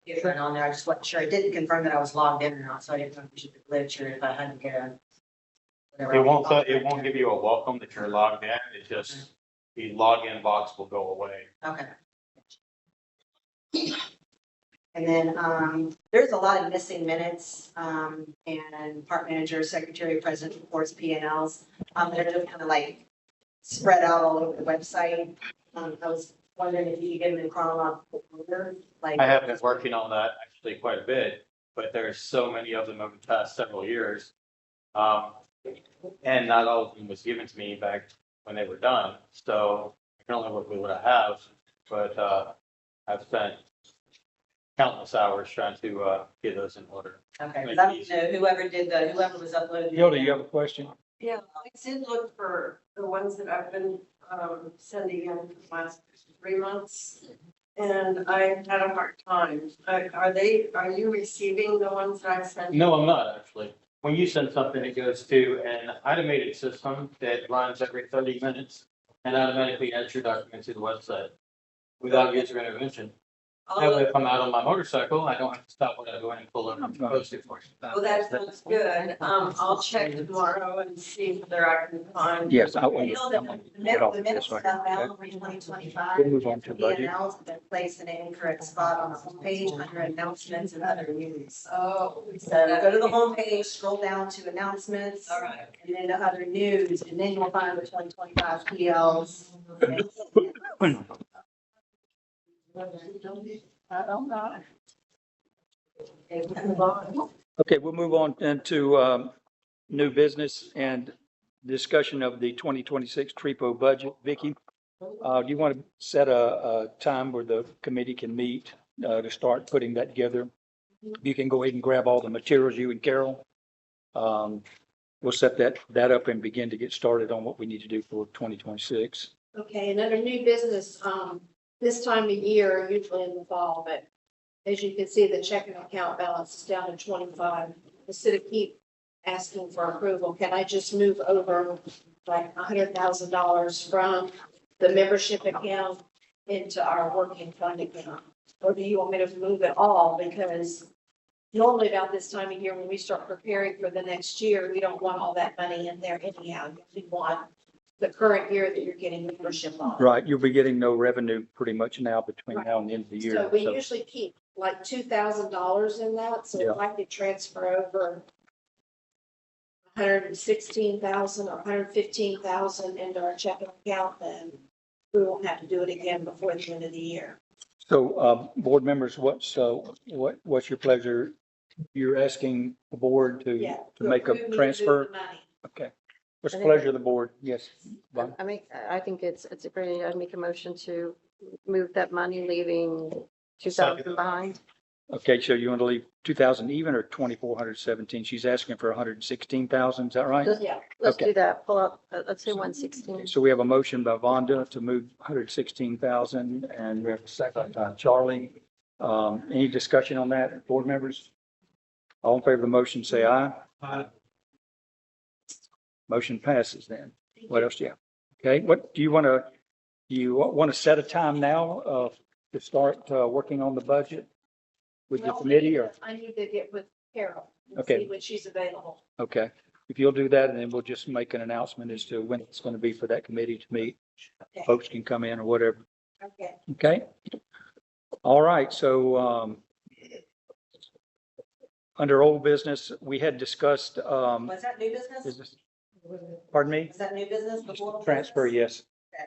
getting that on there. I just wasn't sure. It didn't confirm that I was logged in or not, so I didn't know if you should glitch or if I had to get a. It won't give you a welcome that you're logged in. It just, the login box will go away. Okay. And then there's a lot of missing minutes and park manager, secretary, president reports, P&Ls that are just kind of like spread out all over the website. I was wondering if you could get them in chronological order. Like I have been working on that actually quite a bit, but there's so many of them over the past several years. And not all of them was given to me back when they were done. So I can only work with what I have, but I've spent countless hours trying to get those in order. okay, because I don't know whoever was uploaded. Hilda, you have a question? Yeah, I did look for the ones that I've been sending in for the last 3 months. And I had a hard time. Are you receiving the ones that I sent? No, I'm not actually. When you send something, it goes to an automated system that runs every 30 minutes and automatically adds your document to the website without user intervention. That way, if I'm out on my motorcycle, I don't have to stop what I'm doing and pull over and post it for you. Oh, that sounds good. I'll check tomorrow and see whether I can find. Yes, I The want minutes stuff out for 2025. We'll move on to budget. P&Ls have been placed in an incorrect spot on the homepage under announcements and other news. Oh. So go to the homepage, scroll down to announcements. All right. And then to other news, and then you'll find the 2025 PLs. I don't know. Okay, we'll move on into new business and discussion of the 2026 TREPO budget. Vicky, do you want to set a time where the committee can meet to start putting that together? You can go ahead and grab all the materials, you and Carol. We'll set that up and begin to get started on what we need to do for 2026. Okay, and under new business, this time of year, usually in the fall, but as you can see, the checking account balance is down to 25. Instead of keep asking for approval, can I just move over like $100,000 from the membership account into our working fund account? Or do you want me to move it all? Because normally about this time of year, when we start preparing for the next year, we don't want all that money in there anyhow. We want the current year that you're getting membership on. Right, you'll be getting no revenue pretty much now between now and the end of the year. So we usually keep like $2,000 in that, so Yeah. if I could transfer over 116,000 or 115,000 into our checking account, then we won't have to do it again before the end of the year. So, board members, what's your pleasure? You're asking the board to Yeah. make approve me a to move transfer? the money. Okay. What's the pleasure of the board? Yes. Bonnie? I think it's a great idea. I'd make a motion to move that money, leaving 2,000 behind. Okay, so you want to leave 2,000 even or 2,417? She's asking for 116,000, is that right? Yeah. Let's Okay. do that. Pull up, let's say 116. So we have a motion by Vonda to move 116,000 and we have a second by Charlie. Any discussion on that, board members? All in favor of the motion, say aye. Aye. Motion passes then. What else do you have? Okay, what do you want to set a time now, to start, working on the budget with the Well, committee or? I need to get with Carol and Okay. see when she's available. Okay, if you'll do that, and then we'll just make an announcement as to when it's going to be for that committee to meet. Okay. Folks can come in or whatever. Okay. Okay? All right, so, under old business, we had discussed, Was that new business? is this, pardon me? Is that new business before? Transfer, yes.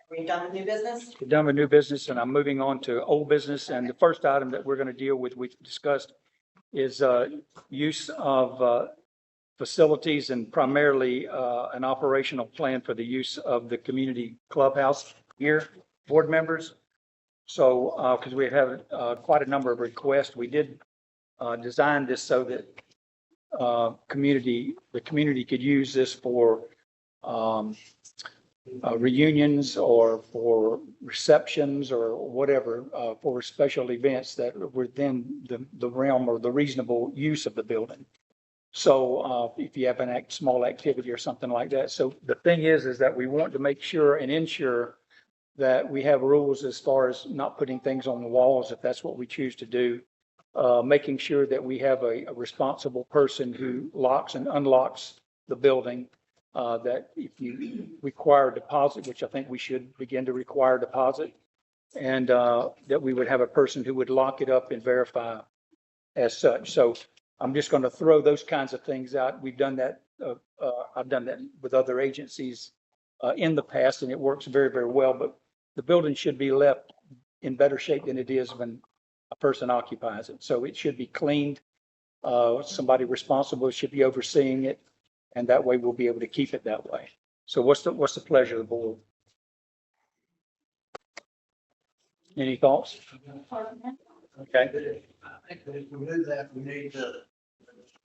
Were you done with new business? We're done with new business and I'm moving on to old business. And the first item that we're going to deal with, we discussed, is use of facilities and primarily an operational plan for the use of the community clubhouse here, board members. So, because we have quite a number of requests, we did design this so that the community could use this for reunions or for receptions or whatever, for special events that were within the realm or the reasonable use of the building. So if you have small activity or something like that. So the thing is that we want to make sure and ensure that we have rules as far as not putting things on the walls if that's what we choose to do. Making sure that we have a responsible person who locks and unlocks the building. That if you require a deposit, which I think we should begin to require a deposit, and that we would have a person who would lock it up and verify as such. So I'm just going to throw those kinds of things out. We've done that. I've done that with other agencies in the past, and it works very, very well. But the building should be left in better shape than it is when a person occupies it. So it should be cleaned. Somebody responsible should be overseeing it. And that way we'll be able to keep it that way. So what's the pleasure of the board? Any thoughts? Okay. I think that if we do that, we need to,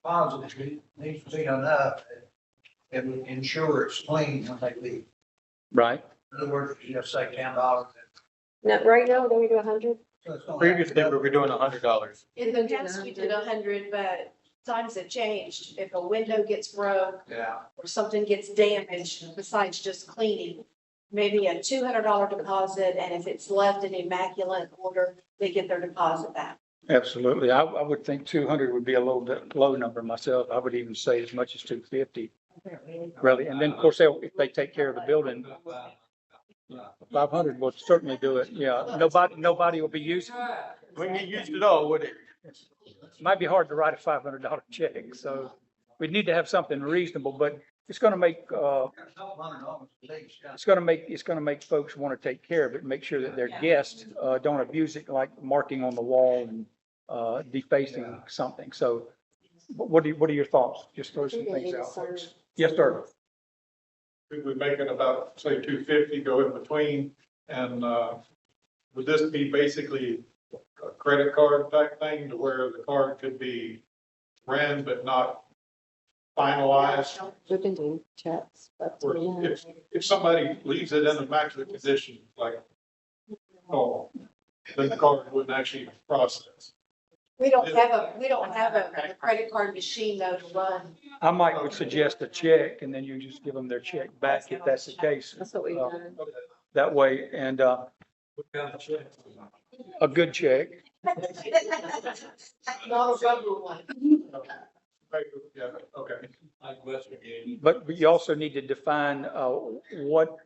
deposit needs to be enough and we ensure it's clean when they leave. Right. In other words, you just say $10. Now, right now, then we do 100? So it's gonna Previously, have to we were doing $100. In the past, we did 100, but times have changed. If a window gets broke Yeah. or something gets damaged, besides just cleaning, maybe a $200 deposit, and if it's left in immaculate order, they get their deposit back. Absolutely. I would think 200 would be a little bit low number myself. I would even say as much as 250. Really. And then of course, if they take care of the building, 500 will certainly do it. Yeah. Nobody will be using. We ain't used it all, would it? It might be hard to write a $500 check. So we need to have something reasonable, but it's going to make, it's going to make folks want to take care of it, and make sure that their guests, don't abuse it, like marking on the wall and, defacing something. So what are your thoughts? Just throw some things out, folks. Yes, sir. Could we make it about, say, 250, go in between? And would this be basically a credit card type thing to where the card could be ran but not finalized? We've been doing checks. But Or if somebody leaves it in immaculate condition, like, oh, then the card wouldn't actually process. We don't have a credit card machine though to run. I would suggest a check and then you just give them their check back if that's the case. That's what we've done. That way, and, a good check. Not a rubber one. Yeah, okay. But you also need to define what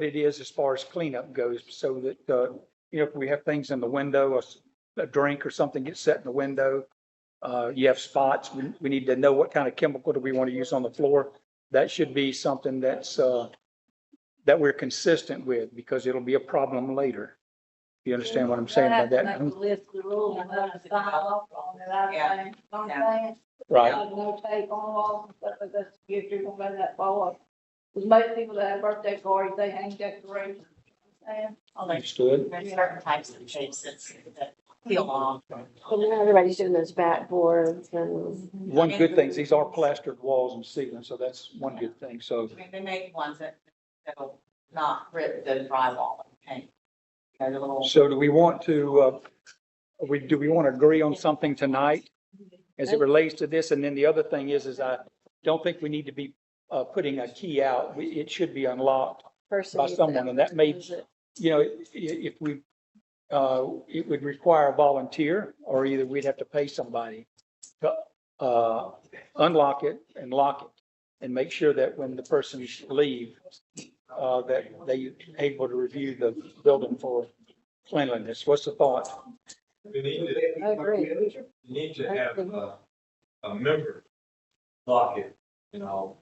it is as far as cleanup goes, so that, if we have things in the window, a drink or something gets set in the window, you have spots, we need to know what kind of chemical do we want to use on the floor. that should be something that's, that we're consistent with, because it'll be a problem later. You understand what I'm saying by Make that? a list of the rules and let us sign off on it, I think. Know what I'm saying? Right. No tape on walls and stuff like that, if you're gonna let that fall off. Because most people that have birthday parties, they hang decorations. And Understood. There's certain types of shapes that feel off. Well, now everybody's doing those backboards and One good thing is these are plastered walls and ceiling, so that's one good thing. So, I mean, they make ones that'll not rip the drywall and paint. You know, the little. so do we want to, do we want to agree on something tonight as it relates to this? And then the other thing is I don't think we need to be, putting a key out. It should be unlocked person. by someone, and that may, you know, if we, it would require a volunteer, or either we'd have to pay somebody to, unlock it and lock it, and make sure that when the persons leave, that they able to review the building for cleanliness. What's the thought? We need to, I agree. we need to have a member lock it, you know,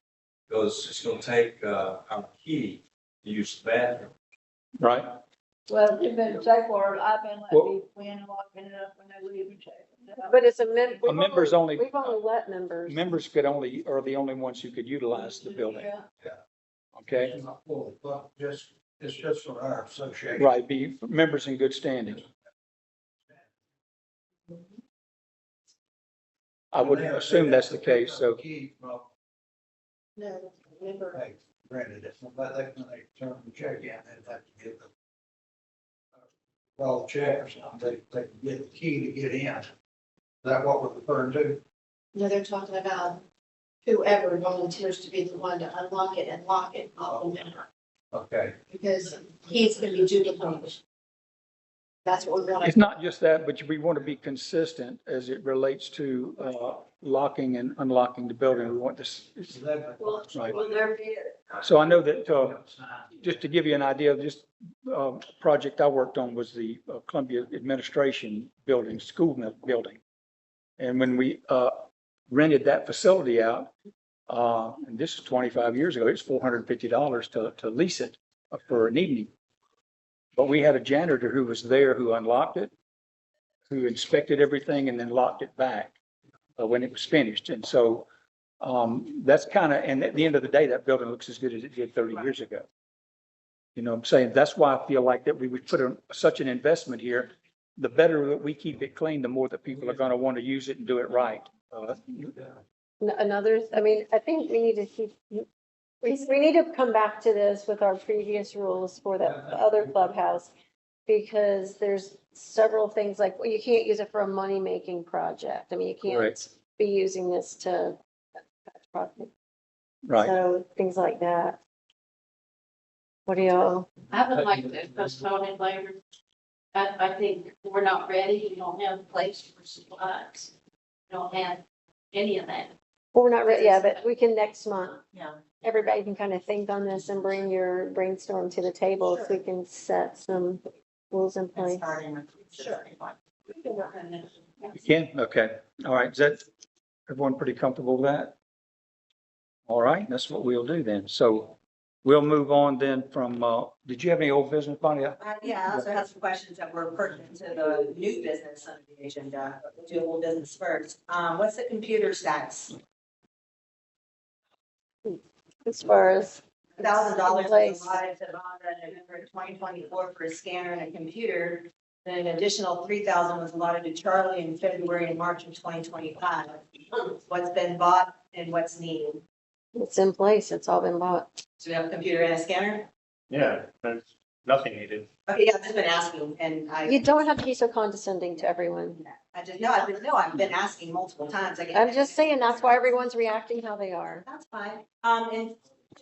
because it's gonna take, our key to use the bathroom. Right? well, we've been so far, I've been Well- letting people in and locking it up when they leave and checking it out. But it's a A member's only, we've only let members. members are the only ones who could utilize the building, Yeah. okay? Not fully, but it's just for our association. Right, be members in good standing. I would assume that's the case, so. Key, well, No, member. hey, granted, it's not like they can turn the check in, they'd have to get the well, check or something, they can get the key to get in. Is that what we're referring to? No, they're talking about whoever volunteers to be the one to unlock it and lock it, not the member, Okay. because he's gonna be duplicated. That's what we want. It's not just that, but we want to be consistent as it relates to locking and unlocking the building. We want this, right. Will there be, So I know that, just to give you an idea, this project I worked on was the Columbia Administration Building, building. And when we rented that facility out, and this is 25 years ago, it's $450 to lease it for an evening. But we had a janitor who was there who unlocked it, who inspected everything and then locked it back when it was finished. And so that's kind of, and at the end of the day, that building looks as good as it did 30 years ago. You know what I'm saying? That's why I feel like that we would put such an investment here. The better that we keep it clean, the more that people are going to want to use it and do it right. Another, I mean, I think we need to keep, we need to come back to this with our previous rules for the other clubhouse. Because there's several things like, well, you can't use it for a money-making project. I mean, you can't Right. be using this to. Right. So things like that. What do y'all? I would like to postpone it later. I think we're not ready. We don't have a place for supplies. We don't have any of that. Well, we're not ready, yeah, but we can next month. Yeah. Everybody can kind of think on this and bring your brainstorm to the table so we can set some rules in And place. starting with. Sure. You can? Okay. All right. Is that, everyone pretty comfortable with that? All right. That's what we'll do then. So we'll move on then from, did you have any old business, Bonnie? Yeah, I also have some questions that were pertinent to the new business on the agenda. We'll do old business first. What's the computer status? As far as. $1,000 was Place. allotted to Vonda in November 2024 for a scanner and a computer. Then an additional $3,000 was allotted to Charlie in February and March of 2025. What's been bought and what's needed? It's in place. It's all been bought. So we have a computer and a scanner? Yeah, there's nothing needed. Okay, yeah, I've just been asking and You don't have to be so condescending to everyone. I've been asking multiple times. I'm just saying, that's why everyone's reacting how they are. That's fine.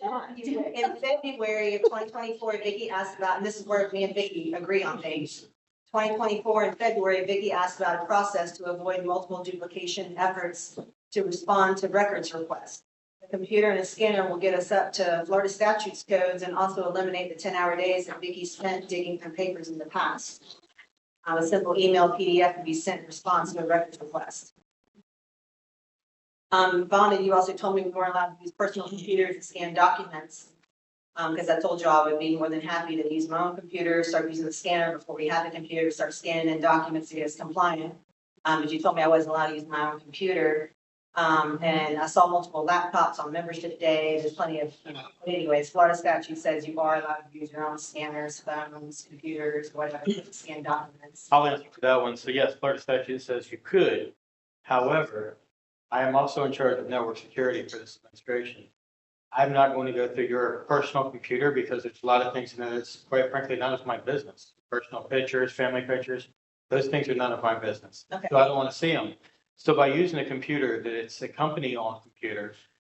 In February of 2024, Vicky asked about, and this is where me and Vicky agree on things. 2024 in February, Vicky asked about a process to avoid multiple duplication efforts to respond to records requests. The computer and a scanner will get us up to Florida statutes codes and also eliminate the 10-hour days that Vicky spent digging through papers in the past. A simple email PDF can be sent in response to a records request. Vonda, you also told me we weren't allowed to use personal computers to scan documents. Because I told you I would be more than happy to use my own computer, start using the scanner before we have the computer, start scanning in documents to get us compliant. But you told me I wasn't allowed to use my own computer. And I saw multiple laptops on membership day. There's plenty of, but anyways, Florida statute says you are allowed to use your own scanners, phones, computers, whatever, to scan documents. I'll answer that one. So yes, Florida statute says you could. However, I am also in charge of network security for this administration. I'm not going to go through your personal computer because there's a lot of things in there that's quite frankly none of my business. Personal pictures, family pictures, those things are none of my business. Okay. So I don't want to see them. So by using a computer that it's a company-owned computer,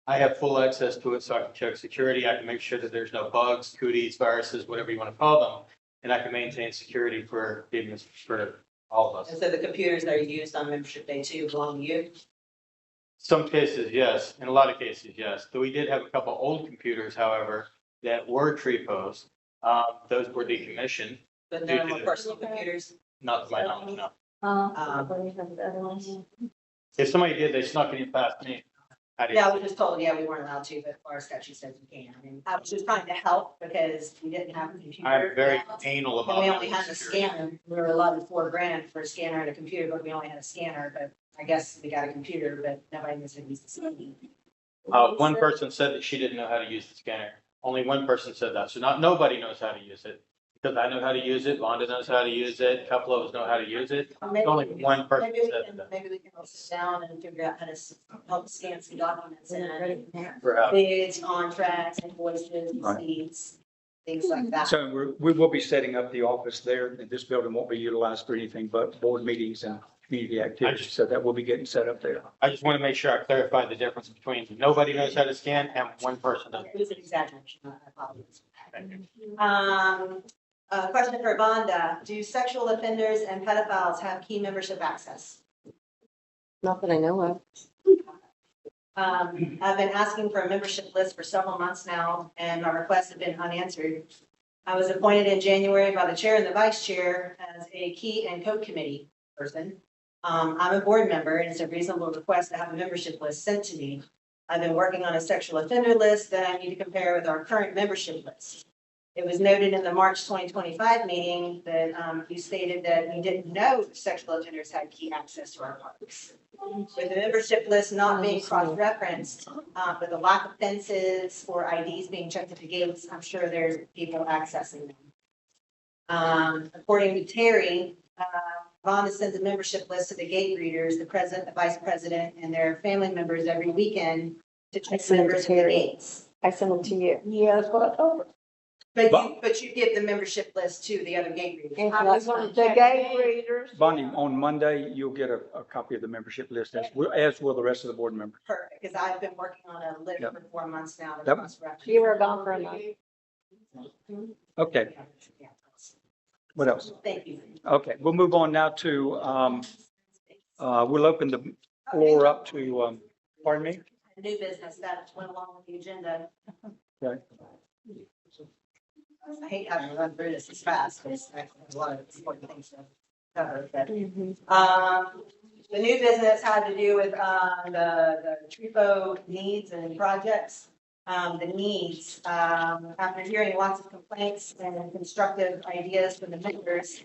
I have full access to it so I can check security. I can make sure that there's no bugs, cooties, viruses, whatever you want to call them. And I can maintain security for all of And us. so the computers that are used on membership day too belong to you? Some cases, yes. In a lot of cases, yes. Though we did have a couple old computers, however, that were TRIPOs. Those were decommissioned, But none were personal computers? not to my knowledge, no. Um, If somebody did, they snuck it past me. I didn't. Yeah, I was just told, yeah, we weren't allowed to, but our statute says we can. I mean, I was just trying to help because we didn't have a computer. I'm very anal And about we my only had a security. scanner. We were allotted $4,000 for a scanner and a computer, but we only had a scanner, but I guess we got a computer, but nobody knows how to use the scanner. One person said that she didn't know how to use the scanner. Only one person said that. So nobody knows how to use it. Because I know how to use it, Vonda knows how to use it, a couple of us know how to use it. Maybe- Only one person Maybe we said can, that. maybe we can all sit down and figure out how to help scan some documents and Perhaps. bids, contracts, invoices, Right. receipts, things like that. So we will be setting up the office there, and this building won't be utilized for anything but board meetings and community activities. So that will be getting set up there. I just want to make sure I clarify the difference between nobody knows how to scan and one person does. It was an exaggeration, I apologize. Question for Vonda, do sexual offenders and pedophiles have key membership access? Not that I know of. I've been asking for a membership list for several months now, and my requests have been unanswered. I was appointed in January by the chair and the vice chair as a key and code committee person. I'm a board member, and it's a reasonable request to have a membership list sent to me. I've been working on a sexual offender list that I need to compare with our current membership list. It was noted in the March 2025 meeting that you stated that you didn't know sexual offenders had key access to our parks. With the membership list not being cross-referenced, with the lack of fences or IDs being checked at the gates, I'm sure there's people accessing them. According to Terry, Vonda sends a membership list to the gate readers, the president, the vice president, and their family members every weekend to check send it to members of the Terry. gates. I sent them to you. Yeah, that's what I told her. But you give the membership list to the other gate readers. I was gonna the gate readers. Bonnie, on Monday, you'll get a copy of the membership list, as will the rest of the board members. Perfect, because I've been working on a list Yep. for 4 months now. Yep. You were gone for a month. Okay, what else? Thank you. Okay, we'll move on now to, we'll open the floor up to, pardon me? New business that went along with the agenda. Okay. I hate having to run through this as fast, because I have a lot of important things to cover, but, the new business had to do with, the TRIPO needs and projects. The needs, after hearing lots of complaints and constructive ideas from the members,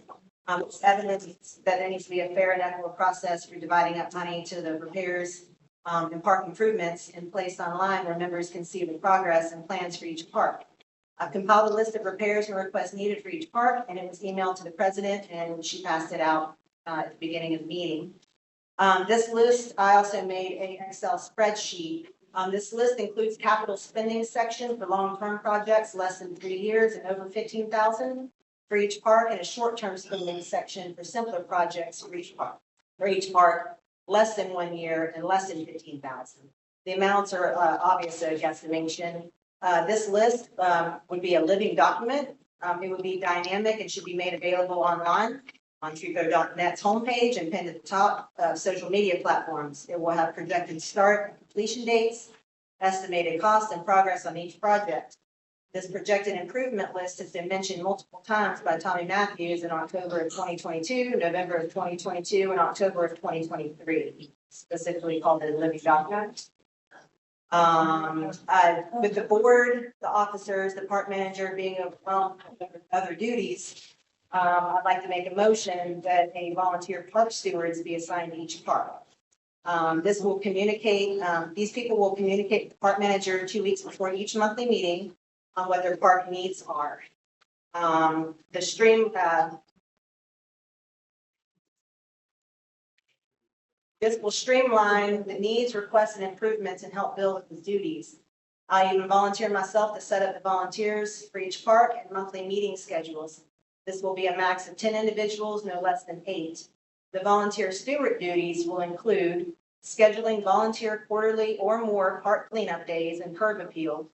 it's evident that there needs to be a fair and equitable process for dividing up money to the repairs, and park improvements and placed online where members can see the progress and plans for each park. I've compiled a list of repairs and requests needed for each park, and it was emailed to the president, and she passed it out at the beginning of the meeting. This list, I also made an Excel spreadsheet. This list includes capital spending section for long-term projects, less than 3 years and over 15,000 for each park, and a short-term spending section for simpler projects for each park. For each park, less than 1 year and less than 15,000. The amounts are obvious guesstimation. This list would be a living document. It would be dynamic and should be made available online on TRIPO.net's homepage and pinned at the top of social media platforms. It will have projected start and completion dates, estimated cost and progress on each project. This projected improvement list has been mentioned multiple times by Tommy Matthews in October of 2022, November of 2022, and October of 2023. specifically called the living document. With the board, the officers, the park manager being overwhelmed with other duties, I'd like to make a motion that a volunteer park stewards be assigned to each park. This will communicate, these people will communicate with the park manager 2 weeks before each monthly meeting on what their park needs are. This will streamline the needs, requests, and improvements and help Bill with his duties. I even volunteered myself to set up the volunteers for each park and monthly meeting schedules. This will be a max of 10 individuals, no less than 8. The volunteer steward duties will include scheduling volunteer quarterly or more park cleanup days and curb appeal,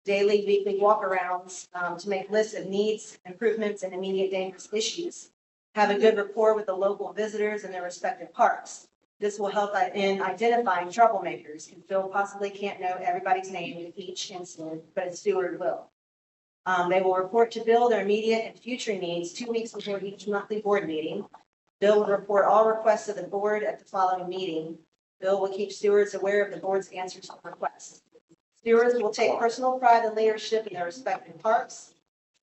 daily, weekly walkarounds to make lists of needs, improvements, and immediate dangerous issues. Have a good rapport with the local visitors in their respective parks. This will help in identifying troublemakers. Bill possibly can't know everybody's name in each incident, but a steward will. They will report to Bill their immediate and future needs 2 weeks before each monthly board meeting. Bill will report all requests to the board at the following meeting. Bill will keep stewards aware of the board's answers to requests. Stewards will take personal pride in leadership in their respective parks,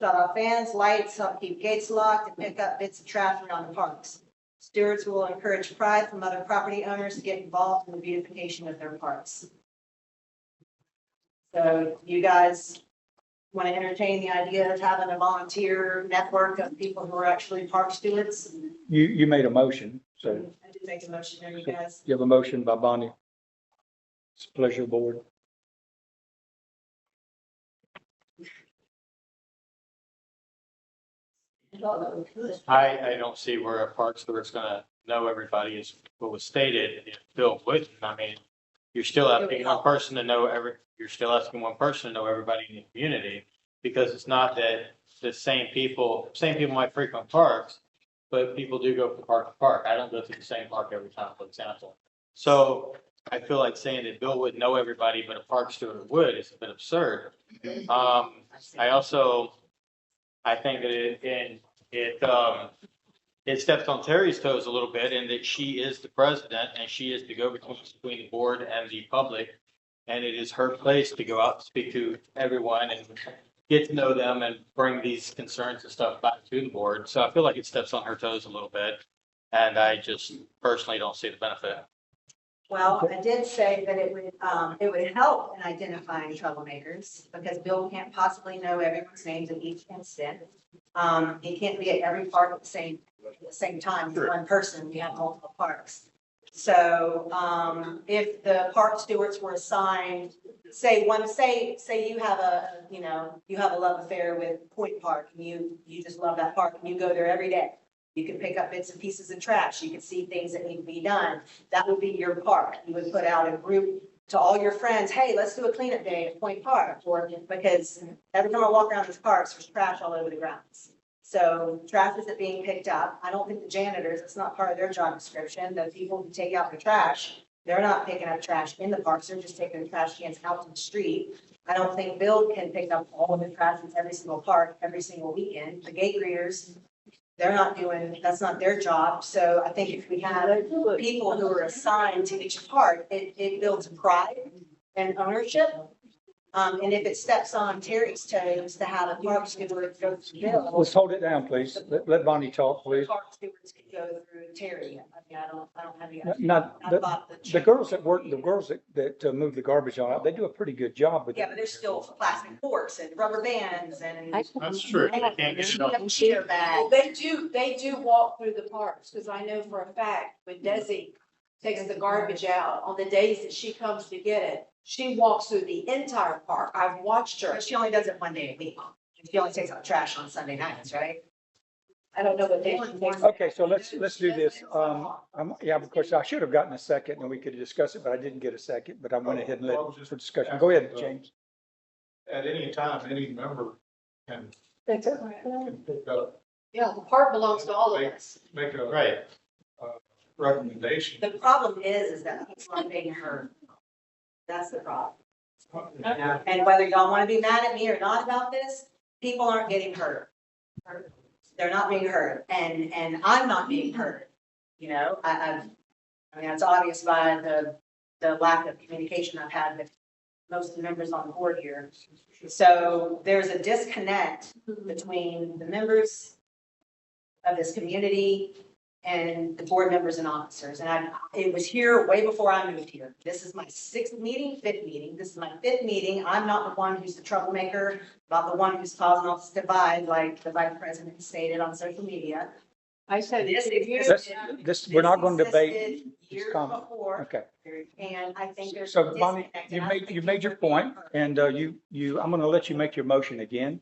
shut off fans, lights, help keep gates locked, and pick up bits of trash around the parks. Stewards will encourage pride from other property owners to get involved in the beautification of their parks. So you guys want to entertain the idea of having a volunteer network of people who are actually park stewards? You made a motion, so I did make a motion there, you guys. you have a motion by Bonnie. It's a pleasure, board. I don't see where a park steward's gonna know everybody is what was stated. If Bill wouldn't, I mean, you're still asking one person to know you're still asking one person to know everybody in the community. Because it's not that the same people might frequent parks, but people do go from park to park. I don't go to the same park every time, for example. So I feel like saying that Bill would know everybody, but a park steward would is a bit absurd. I think that it steps on Terry's toes a little bit in that she is the president and she is the go-between between the board and the public. And it is her place to go out and speak to everyone and get to know them and bring these concerns and stuff back to the board. So I feel like it steps on her toes a little bit. And I just personally don't see the benefit. Well, I did say that it would help in identifying troublemakers because Bill can't possibly know everyone's names in each incident. He can't be at every park at the same time with one person. We have multiple parks. So if the park stewards were assigned, say you have a love affair with Point Park and you just love that park and you go there every day. You can pick up bits and pieces of trash. You can see things that need to be done. That would be your park. You would put out a group to all your friends, hey, let's do a cleanup day at Point Park. Or because every time I walk around these parks, there's trash all over the grounds. So trash isn't being picked up. I don't think the janitors, it's not part of their job description. The people who take out the trash, they're not picking up trash in the parks. They're just taking the trash cans out to the street. I don't think Bill can pick up all of the trash in every single park, every single weekend. The gate greeters, that's not their job. So I think if we have people who are assigned to each park, it builds pride and ownership. And if it steps on Terry's toes to have a park steward go through Bill. Let's hold it down, please. Let Bonnie talk, please. Park stewards could go through Terry. I mean, I don't have any. The girls that work, that move the garbage out, they do a pretty good job with it. Yeah, but there's still plastic forks and rubber bands and. That's true. They can't get it off. Cheer bag. Well, they do walk through the parks, because I know for a fact when Desi takes the garbage out, on the days that she comes to get it, she walks through the entire park. I've watched her. But she only does it one day a week. She only takes out trash on Sunday nights, right? I don't know what day she takes. Okay, so let's do this. Of course, I should have gotten a second and we could discuss it, but I didn't get a second, but I went ahead and let it for discussion. Go ahead, James. At any time, any member can pick up. Yeah, the park belongs to all of us. Make a Right. recommendation. The problem is that people aren't being heard. That's the problem. And whether y'all want to be mad at me or not about this, people aren't getting heard. They're not being heard, and I'm not being heard. You know, I mean, it's obvious by the lack of communication I've had with most of the members on the board here. So there's a disconnect between the members of this community and the board members and officers. And it was here way before I moved here. This is my fifth meeting. This is my fifth meeting. I'm not the one who's the troublemaker, not the one who's causing all this divide like the vice president stated on social media. I said, We're not going to debate. Existed this years comment. before, Okay. and I think there's. So a Bonnie, disconnect, and I don't think you made your people point, heard. and I'm going to let you make your motion again.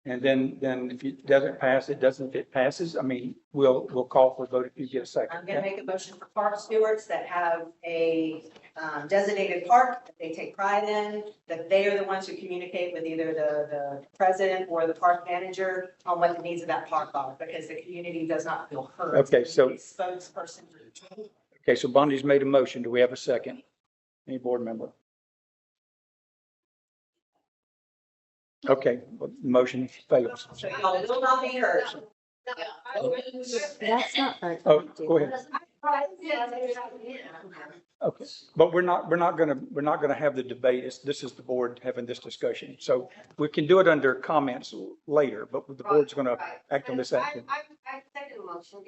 And then if it doesn't pass, it doesn't. If it passes, I mean, we'll call for a vote if you get a second. I'm gonna make a motion for park stewards that have a designated park that they take pride in, that they are the ones who communicate with either the president or the park manager on what the needs of that park are, because the community does not feel heard. Okay, so- Spokesperson. Okay, so Bonnie's made a motion. Do we have a second? Any board member? Okay, well, the motion fails. So y'all will not be heard. That's not right. Oh, go ahead. Okay, but we're not gonna have the debate. This is the board having this discussion. So we can do it under comments later, but the board's gonna act on this action. I second the motion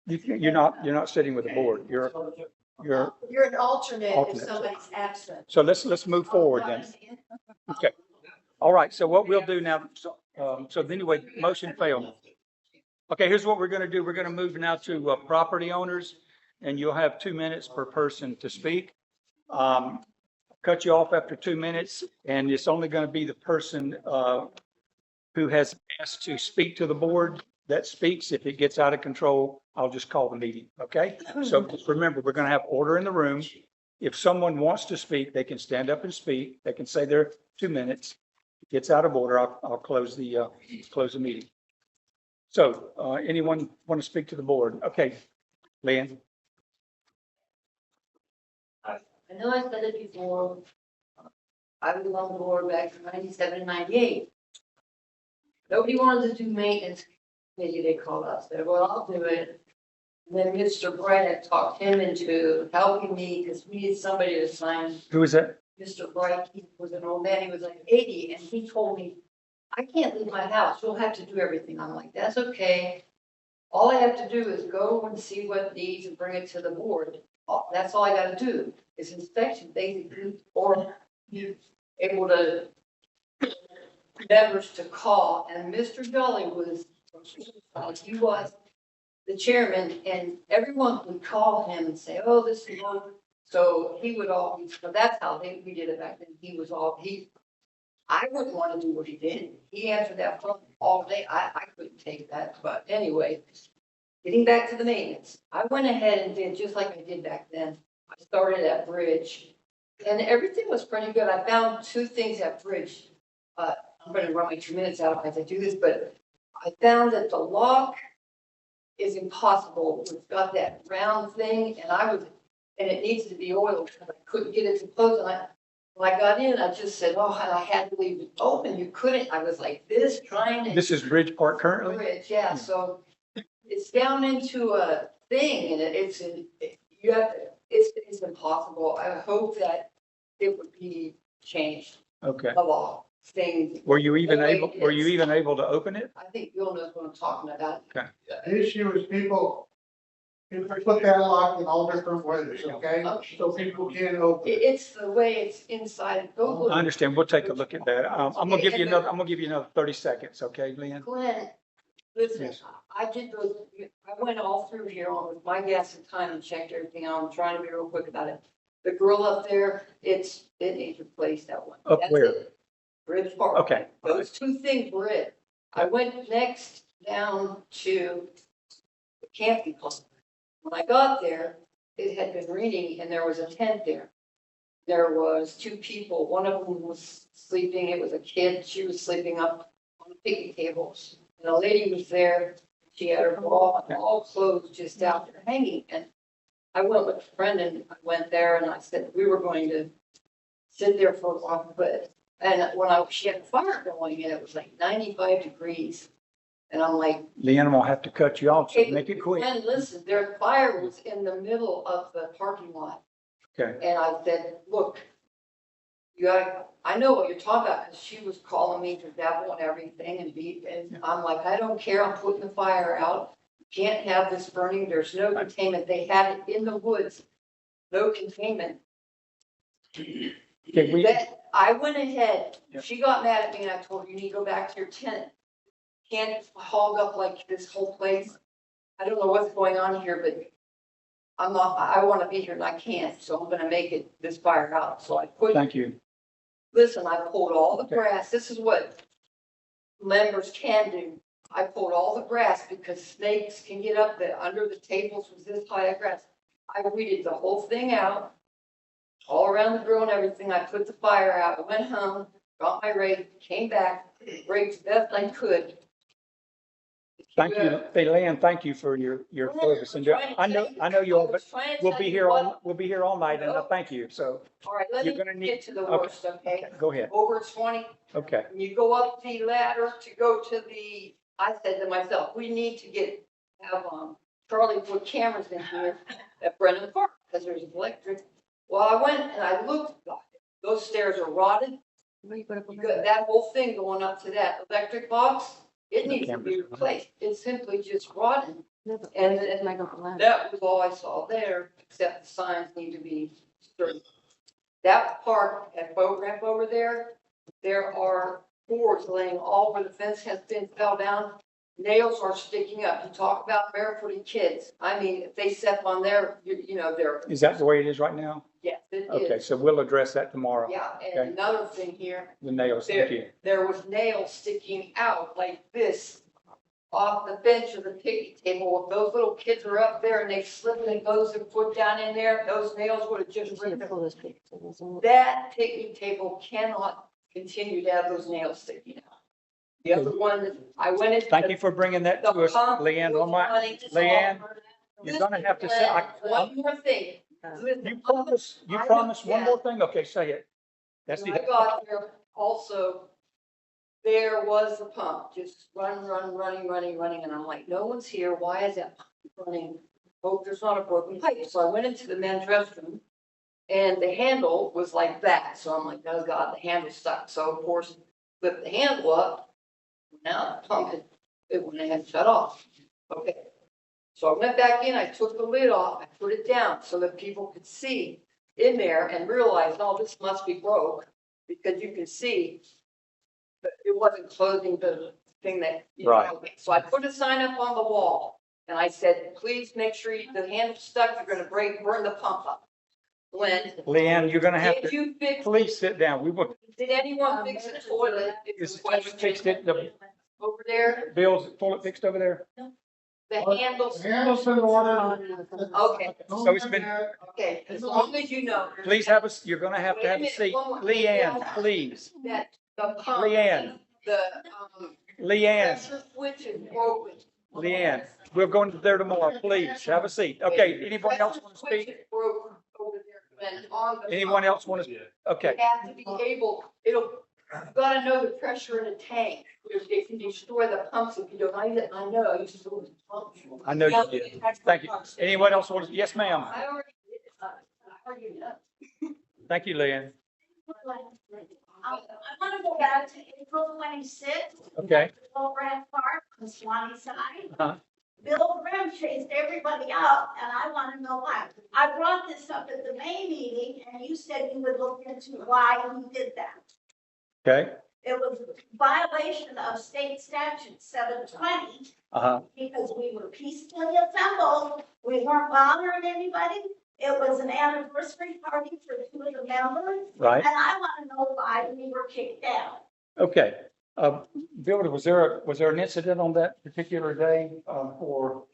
You're not sitting with the board. You're, You're an alternate if Alternate. somebody's absent. so let's move forward then. Okay. All right, so what we'll do now, so anyway, motion failed. Okay, here's what we're gonna do. We're gonna move now to property owners, and you'll have 2 minutes per person to speak. Cut you off after 2 minutes, and it's only gonna be the person who has asked to speak to the board that speaks. If it gets out of control, I'll just call the meeting, okay? So just remember, we're gonna have order in the room. If someone wants to speak, they can stand up and speak. They can say their 2 minutes. If it gets out of order, I'll close the meeting. So, anyone want to speak to the board? Okay, Leanne? I know I said it before. I was on the board back in 97 and 98. Nobody wanted to do maintenance committee, they called us. They said, well, I'll do it. And then Mr. Bright talked him into helping me because we needed somebody to sign. Who is that? Mr. Bright, he was an old man, he was like 80, and he told me, I can't leave my house, you'll have to do everything. I'm like, that's okay. All I have to do is go and see what needs and bring it to the board. That's all I gotta do, is inspection basically, or you able to members to call, and Mr. Jolly was, he was the chairman, and everyone would call him and say, oh, this is one. So he would always, so that's how we did it back then. I wouldn't want to do what he did. He answered that phone all day. I couldn't take that. But anyway, getting back to the maintenance, I went ahead and did just like I did back then. I started at Bridge and everything was pretty good. I found 2 things at Bridge. I'm going to run my 2 minutes out as I do this, but I found that the lock is impossible. It's got that round thing and it needs to be oiled because I couldn't get it to close. And when I got in, I just said, oh, and I had to leave it open. You couldn't. I was like this trying to. This is Bridge Park currently? Bridge, yeah. So it's down into a thing and it's impossible. I hope that it would be changed. Okay. The law, things. Were you even the way able to open it? I think Bill knows what I'm talking about. Okay. The issue is people put that lock in all different ways, okay? So people can't open it. It's the way it's inside. Go look. I understand. We'll take a look at that. I'm gonna give you another 30 seconds, okay, Leanne? Glenn, listen, Yes. I went all through here on with my gas and time and checked everything out. I'm trying to be real quick about it. The grill up there, it needs replaced, that one. Up That's where? it. Bridge Park. Okay. Those 2 things were it. I went next down to the camping club. When I got there, it had been raining and there was a tent there. There was 2 people. One of them was sleeping. It was a kid. She was sleeping up on the picnic tables. And a lady was there. She had her all clothes just out there hanging. And I went with a friend and I went there and I said, we were going to sit there for a while, but, and when she had a fire going and it was like 95 degrees. And I'm like, Leanne, I'm gonna have to cut you off, so hey, make it quick. and listen, their fire was in the middle of the parking lot. Okay, And I said, look, I know what you're talking about, because she was calling me the devil and everything and and I'm like, I don't care, I'm putting the fire out. Can't have this burning, there's no containment, they had it in the woods, no containment. okay, we, That, I went ahead, Yep. she got mad at me and I told her, you need to go back to your tent. Can't hog up like this whole place. I don't know what's going on here, but I want to be here and I can't, so I'm gonna make it this fire out. So I put, thank you. listen, I pulled all the grass. This is what members can do. I pulled all the grass because snakes can get up there. Under the tables was this high of grass. I weeded the whole thing out, all around the grill and everything. I put the fire out. I went home, got my rake, came back, raked the best I could. Thank you. Hey, Leanne, thank you for your service. And I know you all, but we'll be here all night and I thank you. So All right, let you're me gonna need- get to the okay. worst, okay? go ahead. Over 20, Okay, you go up the ladder to go to I said to myself, we need to have Charlie put cameras in here at Brennan Park, because there's electric. Well, I went and I looked, those stairs are rotted. You got that whole thing going up to that electric box, it needs to be replaced. It's simply just rotten. And that was all I saw there, except the signs need to be straight. That park at Boat Ramp over there are boards laying all where the fence has been, fell down. Nails are sticking up. You talk about barefooted kids. I mean, if they step on their, they're, is that the way it is right now? yes, it Okay, is. so we'll address that tomorrow. Yeah, Okay. and another thing here, The nails, thank you. there was nails sticking out like this off the bench of the picnic table. If those little kids are up there and they slip and it goes their foot down in there, those nails would have just ripped them. That picnic table cannot continue to have those nails sticking out. The other one, I went into. Thank you for bringing that to us, Leanne. Leanne, you're gonna have to say, One more thing. you promise one more thing? Okay, say it. That's When I got there, also, there was the pump, just running, and I'm like, no one's here, why is that pump running? Hope there's not a broken pipe, so I went into the men's restroom, and the handle was like that, so I'm like, oh God, the handle's stuck, so of course, lift the handle up, now the pump, it went ahead and shut off, okay. So I went back in, I took the lid off, I put it down so that people could see in there and realize, oh, this must be broke, because you can see that it wasn't closing the thing that. Right. So I put a sign up on the wall, and I said, please make sure the handle's stuck, you're gonna burn the pump up. When. Leanne, you're gonna have Did to, you fix, please sit down. We will, did anyone fix the toilet? is fixed it, the Over there, Bill's toilet fixed over there? the handles. The handle's been ordered. Okay, So it's been, okay, as long as you know. please you're gonna have to have a seat. Leanne, please. That the pump. Leanne. The, Leanne, pressure switch is broken. Leanne, we're going there tomorrow. Please have a seat. Okay, anyone else want to Pressure switch speak? is broken over there and on the. Anyone else want to? Okay, You have to be able, you gotta know the pressure in a tank. It can destroy the pumps if you don't. I know, I used to do pumps. I know you did. Thank you. Anyone else want to? Yes, ma'am. I already did it. I already know. Thank you, Leanne. I want to go back to April 26th. Okay. Bill Grant Park on Swanee side. Uh-huh. Bill Grant chased everybody out, and I want to know why. I brought this up at the May meeting, and you said you would look into why he did that. Okay. It was violation of state statute 720, Uh-huh. because we were peacefully assembled. We weren't bothering anybody. It was an anniversary party for 2 of the members. Right. And I want to know why we were kicked out. Okay. Bill, was there an incident on that particular day, or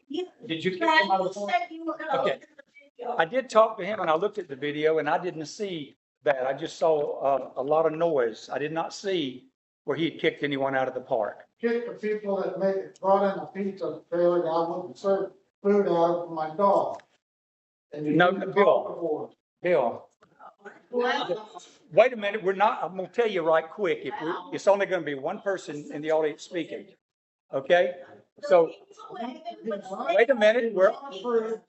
did you kick him out of the park? Said you were gonna Okay. look at the video. I did talk to him and I looked at the video and I didn't see that. I just saw a lot of noise. I did not see where he had kicked anyone out of the park. Kick the people that brought in a pizza trailer, I wouldn't serve food out for my dog. And you No, didn't Bill. call for it. Bill, wait a minute. I'm going to tell you right quick. It's only going to be one person in the audience speaking. Okay? So, It wait a minute, we're, was unapproved.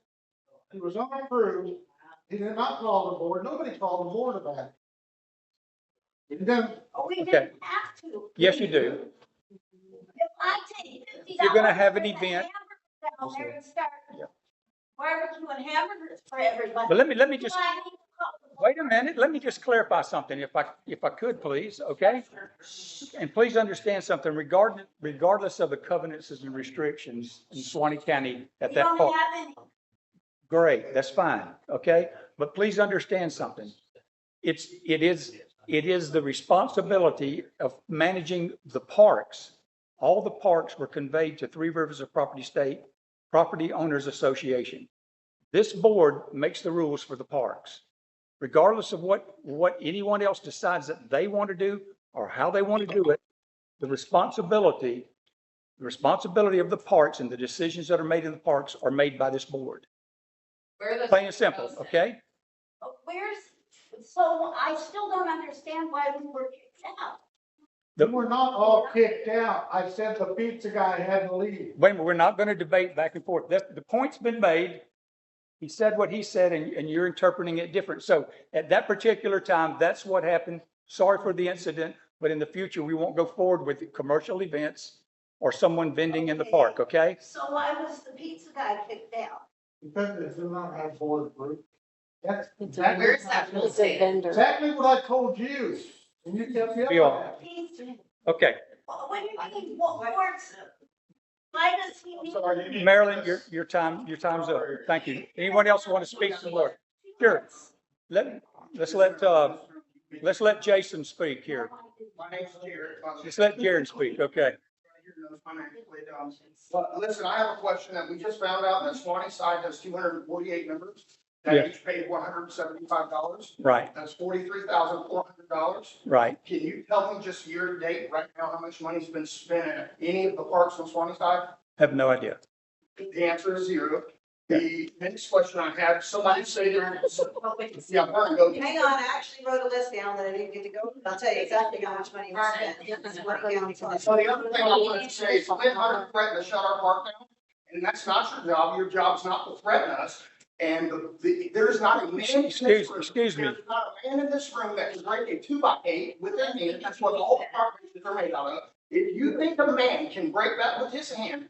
It was unapproved. He did not call the board. Nobody called the board about it. And then, We Okay. didn't have to. yes, you do. If I take $50. You're gonna have an worth of event. hamburgers Down there and start Yeah. barbecuing hamburgers for everybody. But let me just, Do I need to call the board? wait a minute, let me just clarify something, if I could, please, okay? And please understand something, regardless of the covenants and restrictions in Suwannee County at We that don't point. have any. Great, that's fine, okay? But please understand something. It is the responsibility of managing the parks. All the parks were conveyed to Three Rivers of Property Owners Association. This board makes the rules for the parks. Regardless of what anyone else decides that they want to do or how they want to do it, the responsibility of the parks and the decisions that are made in the parks are made by this board. Plain and simple, okay? So I still don't understand why we were kicked out. we were not all kicked out. I said the pizza guy had to leave. Wait a minute, we're not going to debate back and forth. The point's been made. He said what he said, and you're interpreting it different. So at that particular time, that's what happened. Sorry for the incident, but in the future, we won't go forward with commercial events or someone vending in the park, okay? So why was the pizza guy kicked out? Because it did not have board approval. That's It's exactly, Where's that real It's a estate? vendor. exactly what I told you. And you kept me We all- up. Pizza. Okay, What do you mean, what works? Why does he need? Marilyn, your time's up. Thank you. Anyone else want to speak to the Lord? Sure. Let's let Jason speak here. My name's Jared. Let's let Jared speak, okay? But listen, I have a question that we just found out that Swanee side has 248 members Yeah. that each paid $175. Right, That's $43,400. right. Can you tell me just year to date right now how much money's been spent at any of the parks on Swanee side? Have no idea. The answer is zero. The next question I had, somebody stated, yeah, Vernon, go. Hang on, I actually wrote a list down that I didn't get to go. I'll tell you exactly how much money was spent. This is what county costs. So the other thing I wanted to say is, Lynn Hunter threatened to shut our park down, and that's not your job. Your job's not to threaten us. And there's not a man in this room. Excuse me. There's not a man in this room that can break a 2x8 with their hand. That's what all the properties are made out of. If you think a man can break that with his hand,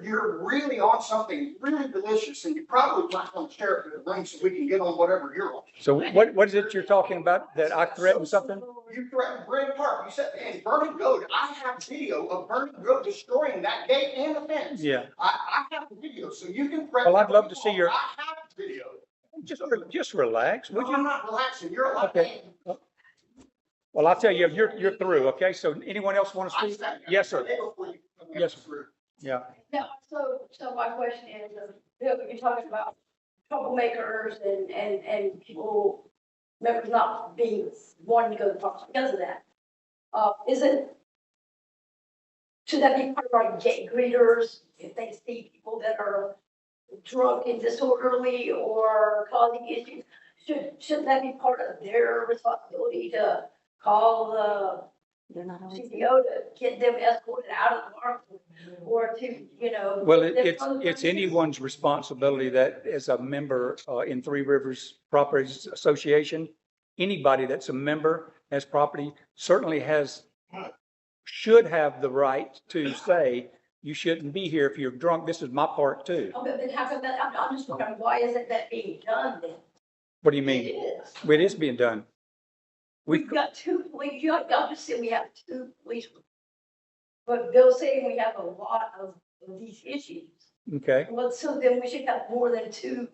you're really on something really delicious, and you probably might want to share it with the room so we can get on whatever you're on. So what is it you're talking about, that I threatened something? You threatened Brent Park. You said, and Vernon Road, I have video of Vernon Road destroying that gate and the fence. Yeah. I have the video, so you can threaten. Well, I'd love to see your- I have the video. Just relax, would No, I'm you? not relaxing. You're a Okay. Well, I'll tell you, you're through, okay? So anyone else want to speak? Yes, sir. Yes, sir. Yeah. Now, so my question is, Bill, you're talking about troublemakers and people, members not being, wanting to go to the parks because of that. Should that be part of our gate greeters, if they see people that are drunk and disorderly or causing issues? Shouldn't that be part of their responsibility to call the They're not always. CPO to get them escorted out of the park or to, Well, get them it's from the premises? anyone's responsibility that is a member in Three Rivers Properties Association. Anybody that's a member has property certainly should have the right to say, you shouldn't be here if you're drunk. This is my park too. Oh, but then how come that, I'm just wondering, why isn't that being done then? What do you mean? It is. It is being done. We've got two police, y'all just said we have two police. But Bill's saying we have a lot of these issues. Okay, Well, so then we should have more than two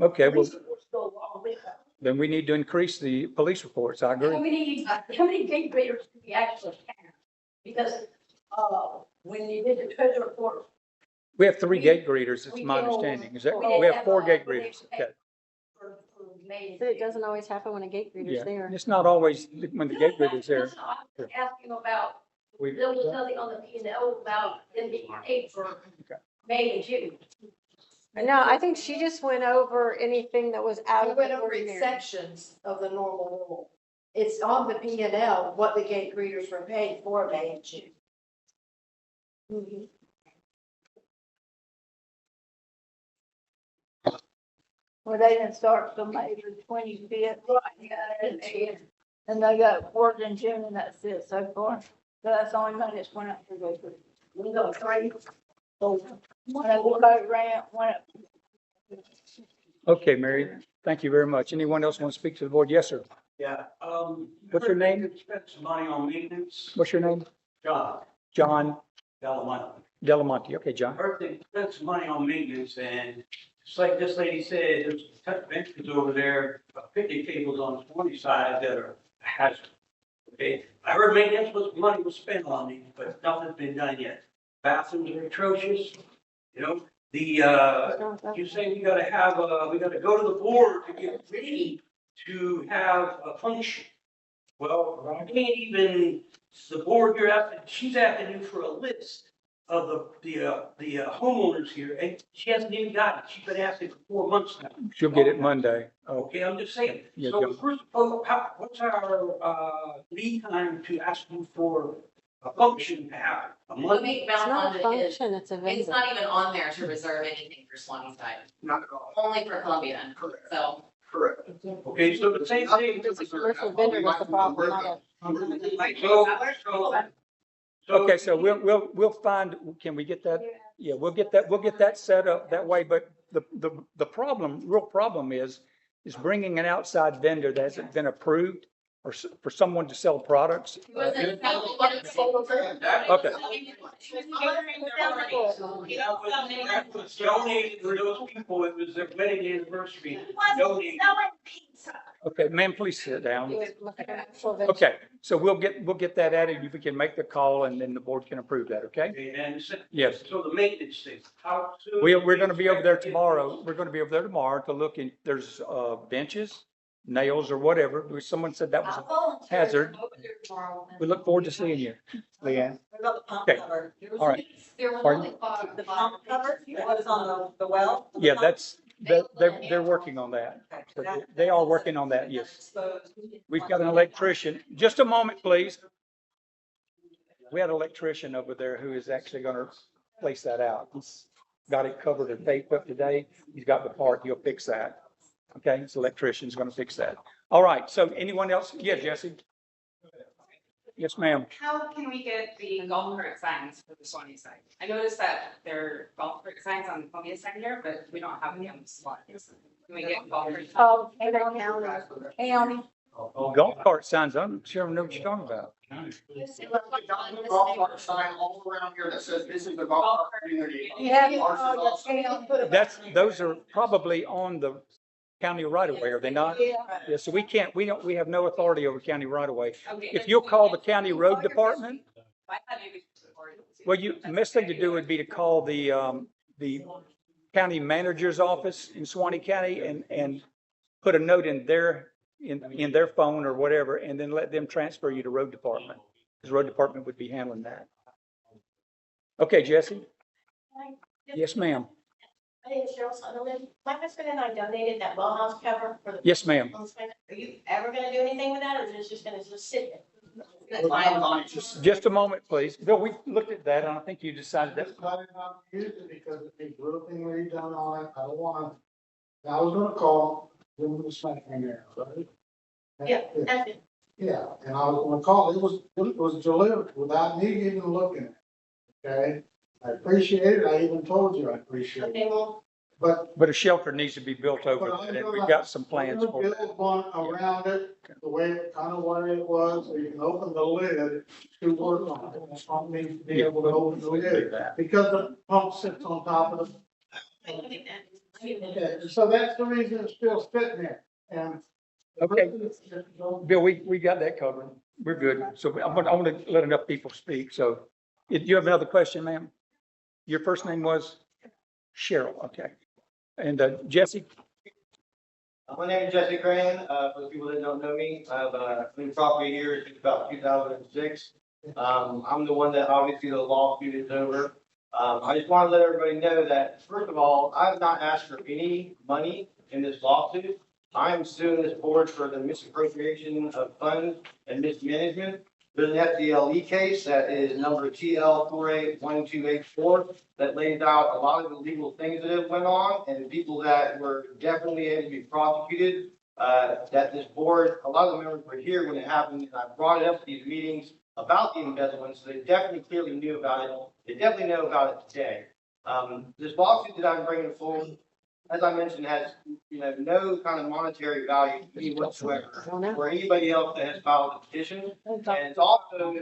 okay, well, police reports go along with that. then we need to increase the police reports. I agree. How many gate graders do we actually have? Because, when you did the treasure report, We have 3 gate greeters, it's we my don't- understanding. Is that, we didn't we have have 4 a- gate we greeters. didn't Okay. for May. But it doesn't always happen when a gate greeter's Yeah, there. it's not always when the gate greeter's there. That's all I was asking about, We- there was nothing on the P&L about them being paid for May and June. No, I think she just went over anything that was out We of went the over ordinary. exceptions of the normal rule. It's on the P and L, what the gate greeters were paid for May and June. Well, they didn't start till May the 25th. And they got work in June and that's it so far. So that's the only money that's went out for those. We got three. So one of the boat ramp, one. Okay, Mary, thank you very much. Anyone else want to speak to the board? Yes, sir. Yeah, What's your name? Spent some money on maintenance. What's your name? John John Delamonte. Delamonte. Okay, John. Heard they spent some money on maintenance and just like this lady said, there's touch benches over there, picnic tables on the side that are a hazard. Okay, I heard money was spent on these, but nothing's been done yet. Bathrooms are atrocious, you know, you say we gotta go to the board to get ready to have a function. Well, I can't even, the board, she's asking you for a list of the homeowners here, and she hasn't even got it. She's been asking for 4 months now. She'll get it Monday. Oh, Okay, I'm just saying. Yeah, So Joe. first, what's our lead time to ask you for a function to happen? A month? It's not a function, it's a It's vendor. not even on there to reserve anything for Swanee side, Not at all. only for Columbia, Correct. so. Correct. Okay, so the same thing. It's a commercial vendor that's the problem, not a. Okay, so we'll find, can we get that? Yeah, we'll get that set up that way, but the real problem is bringing an outside vendor that hasn't been approved or for someone to sell products. He wasn't selling it. Okay. She was catering their parties. That was donated for those people, it was their wedding anniversary. He wasn't Donated. selling pizza. Okay, ma'am, please sit down. He was looking at actual vendor. Okay, so we'll get that added. If we can make the call and then the board can approve that, okay? Okay, and Yes. so the maintenance thing, how soon? We're gonna be over there tomorrow. We're gonna be over there tomorrow to look in, there's, benches, nails or whatever. Someone said that was I'll a volunteer hazard. over there tomorrow. We look forward to seeing you, Leanne. What about the pump Okay. cover? All right. There was Pardon? only five. The pump cover, what is on the well? Yeah, they're working on that. They are working on that, yes. We've got an electrician. Just a moment, please. We had an electrician over there who is actually gonna place that out. He's got it covered and taped up today. He's got the part. He'll fix that. Okay, this electrician's gonna fix that. All right, so anyone else? Yeah, Jesse? Yes, ma'am. How can we get the golf cart signs for the Swanee side? I noticed that there are golf cart signs on the Columbia side here, but we don't have any on the Swanee. Can we get golf cart? Oh, county. Golf cart signs, I'm sure I know what you're talking about. Golf cart sign all around here that says this is the golf cart community. Yeah. Ours is also- Those are probably on the county right of way, are they not? Yeah, so we have no authority over county right of way. If you'll call the county road department, well, the best thing to do would be to call the county manager's office in Suwannee County and put a note in their phone or whatever, and then let them transfer you to road department, because road department would be handling that. Okay, Jesse? Yes, ma'am. My name is Cheryl Sutherland. My husband and I donated that well house cover for the. Yes, ma'am. Are you ever gonna do anything with that, or is it just gonna sit there? Just a moment, please. Bill, we looked at that, and I think you decided that. Decided not to use it because it needs roofing redone on it. I don't want to. I was gonna call, give them the smack in there, right? Yeah, that's it. Yeah, and I was gonna call, it was delivered without me even looking at it, okay? I appreciate it, I even told you I appreciate Okay, it, well, But a shelter needs to be built over it, and we've got some plans for Build that. one around it, the way it was, so you can open the lid to work on it. The pump needs to be able to open the lid, because the pump sits on top of I look at that. Okay, so that's the reason it's still sitting there, and. Okay. Bill, we got that covered. We're good. So I want to let enough people speak. So you have another question, ma'am? Your first name was Cheryl, okay. And Jesse? My name is Jesse Crane. For the people that don't know me, I've been property here since about 2006. I'm the one that obviously the lawsuit is over. I just want to let everybody know that, first of all, I have not asked for any money in this lawsuit. I am suing this board for the misappropriation of funds and mismanagement. There's an FDLE case that is number TL 481284 that lays out a lot of the legal things that have went on and people that were definitely able to be prosecuted. That this board, a lot of the members were here when it happened, and I brought it up at these meetings about the embezzlement, so they definitely clearly knew about it. They definitely know about it today. This lawsuit that I'm bringing forward, as I mentioned, has, no kind of monetary value to me whatsoever, or anybody else that has filed a petition. And it's also,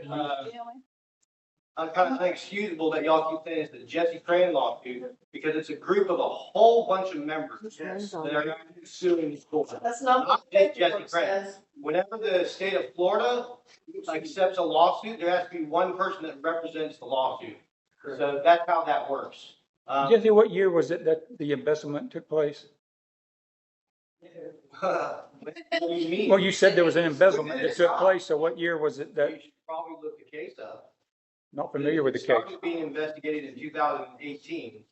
kind of inexcusable that y'all keep saying it's the Jesse Crane lawsuit, because it's a group of a whole bunch of members that are suing the court. That's not what Not the just Jesse paperwork Crane. says. Whenever the state of Florida accepts a lawsuit, there has to be one person that represents the lawsuit. So that's how that works. Jesse, what year was it that the embezzlement took place? What do you mean? Well, you said there was an embezzlement that took place, so what year was it that, You should probably look the case up. not familiar with the It case? started being investigated in 2018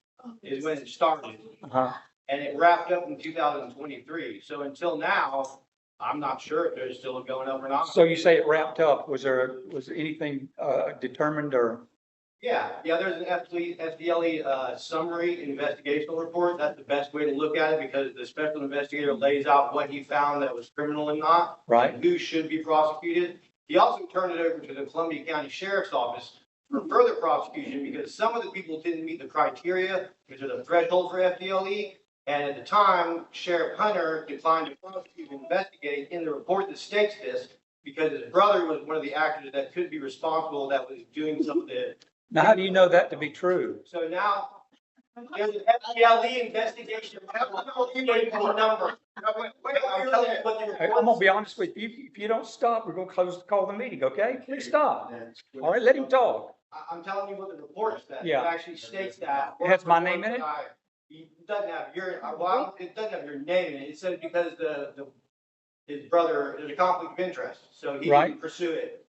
is when it started, Uh-huh. and it wrapped up in 2023. So until now, I'm not sure if they're still going up or not. So you say it wrapped up. Was there anything determined or? Yeah, there's an FDLE summary investigational report. That's the best way to look at it because the special investigator lays out what he found that was criminal and not. Right. And who should be prosecuted. He also turned it over to the Columbia County Sheriff's Office for further prosecution because some of the people didn't meet the criteria, which are the threshold for FDLE. And at the time, Sheriff Hunter declined to prosecute and investigate in the report that states this because his brother was one of the actors that could be responsible that was doing some of the. Now, how do you know that to be true? So now, there's an FDLE investigation. I'm I'm gonna be honest with you. If you don't stop, we're gonna call the meeting, okay? Please stop. All right, let him talk. I'm telling you what the report says. Yeah. It actually states that. It has my name in it? It doesn't have your, well, it doesn't have your name in it. It says because his brother, there's a conflict of interest, so he Right. didn't pursue it.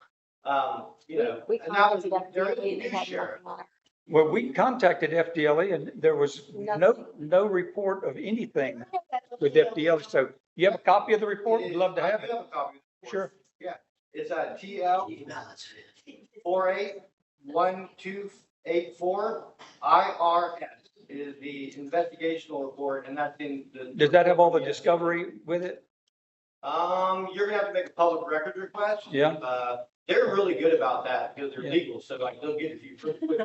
We And now contacted there is a FDLE and new had sheriff. nothing on it. Well, we contacted FDLE and there was no report of anything with FDLE. So you have a copy of the report? We'd love to have I it. do have a copy of the report. Sure. Yeah, it's a TL 481284 IRS is the investigational report, and that's in the. Does that have all the discovery with it? You're gonna have to make a public record request. Yeah. They're really good about that because they're Yeah. legal, so like they'll get it to you pretty quick.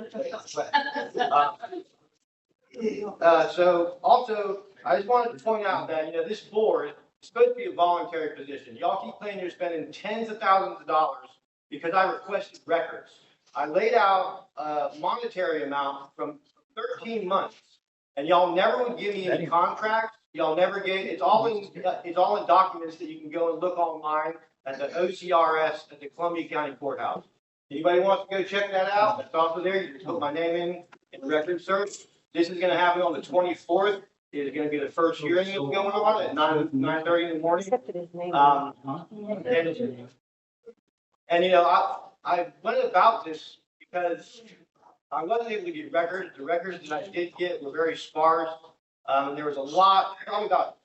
So also, I just wanted to point out that, this board is supposed to be a voluntary position. Y'all keep claiming you're spending tens of thousands of dollars because I requested records. I laid out a monetary amount from 13 months and y'all never would give me any contracts. Y'all never gave, it's all in documents that you can go and look online at the OCRS at the Columbia County Courthouse. Anybody wants to go check that out? That's also there. You can put my name in record search. This is gonna happen on the 24th. It is gonna be the first hearing that's going on at 9:30 in the morning. Accepted his name. And I went about this because I wasn't able to get records. The records that I did get were very sparse. There was probably about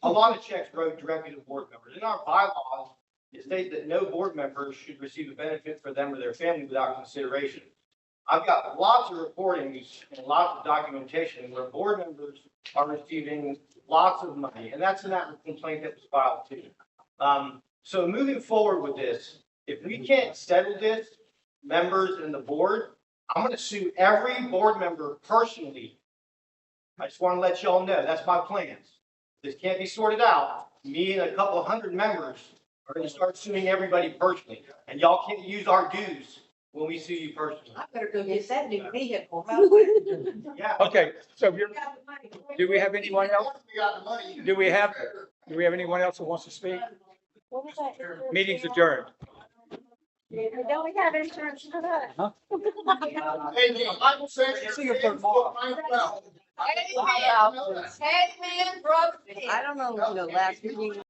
a lot of checks wrote directly to board members. In our bylaws, it states that no board member should receive a benefit for them or their family without consideration. I've got lots of recordings and lots of documentation where board members are receiving lots of money, and that's in that complaint that was filed too. So moving forward with this, if we can't settle this, members and the board, I'm gonna sue every board member personally. I just wanna let y'all know, that's my plans. This can't be sorted out. Me and a couple of hundred members are gonna start suing everybody personally, and y'all can't use our dues when we sue you personally. I better go get that new vehicle. Yeah. Okay, so do we have anyone else? Do we have anyone else who wants to speak? What was that? Meeting's adjourned. Don't we have insurance for that? Huh? See you tomorrow. Hey, man, brother. I don't know, last meeting.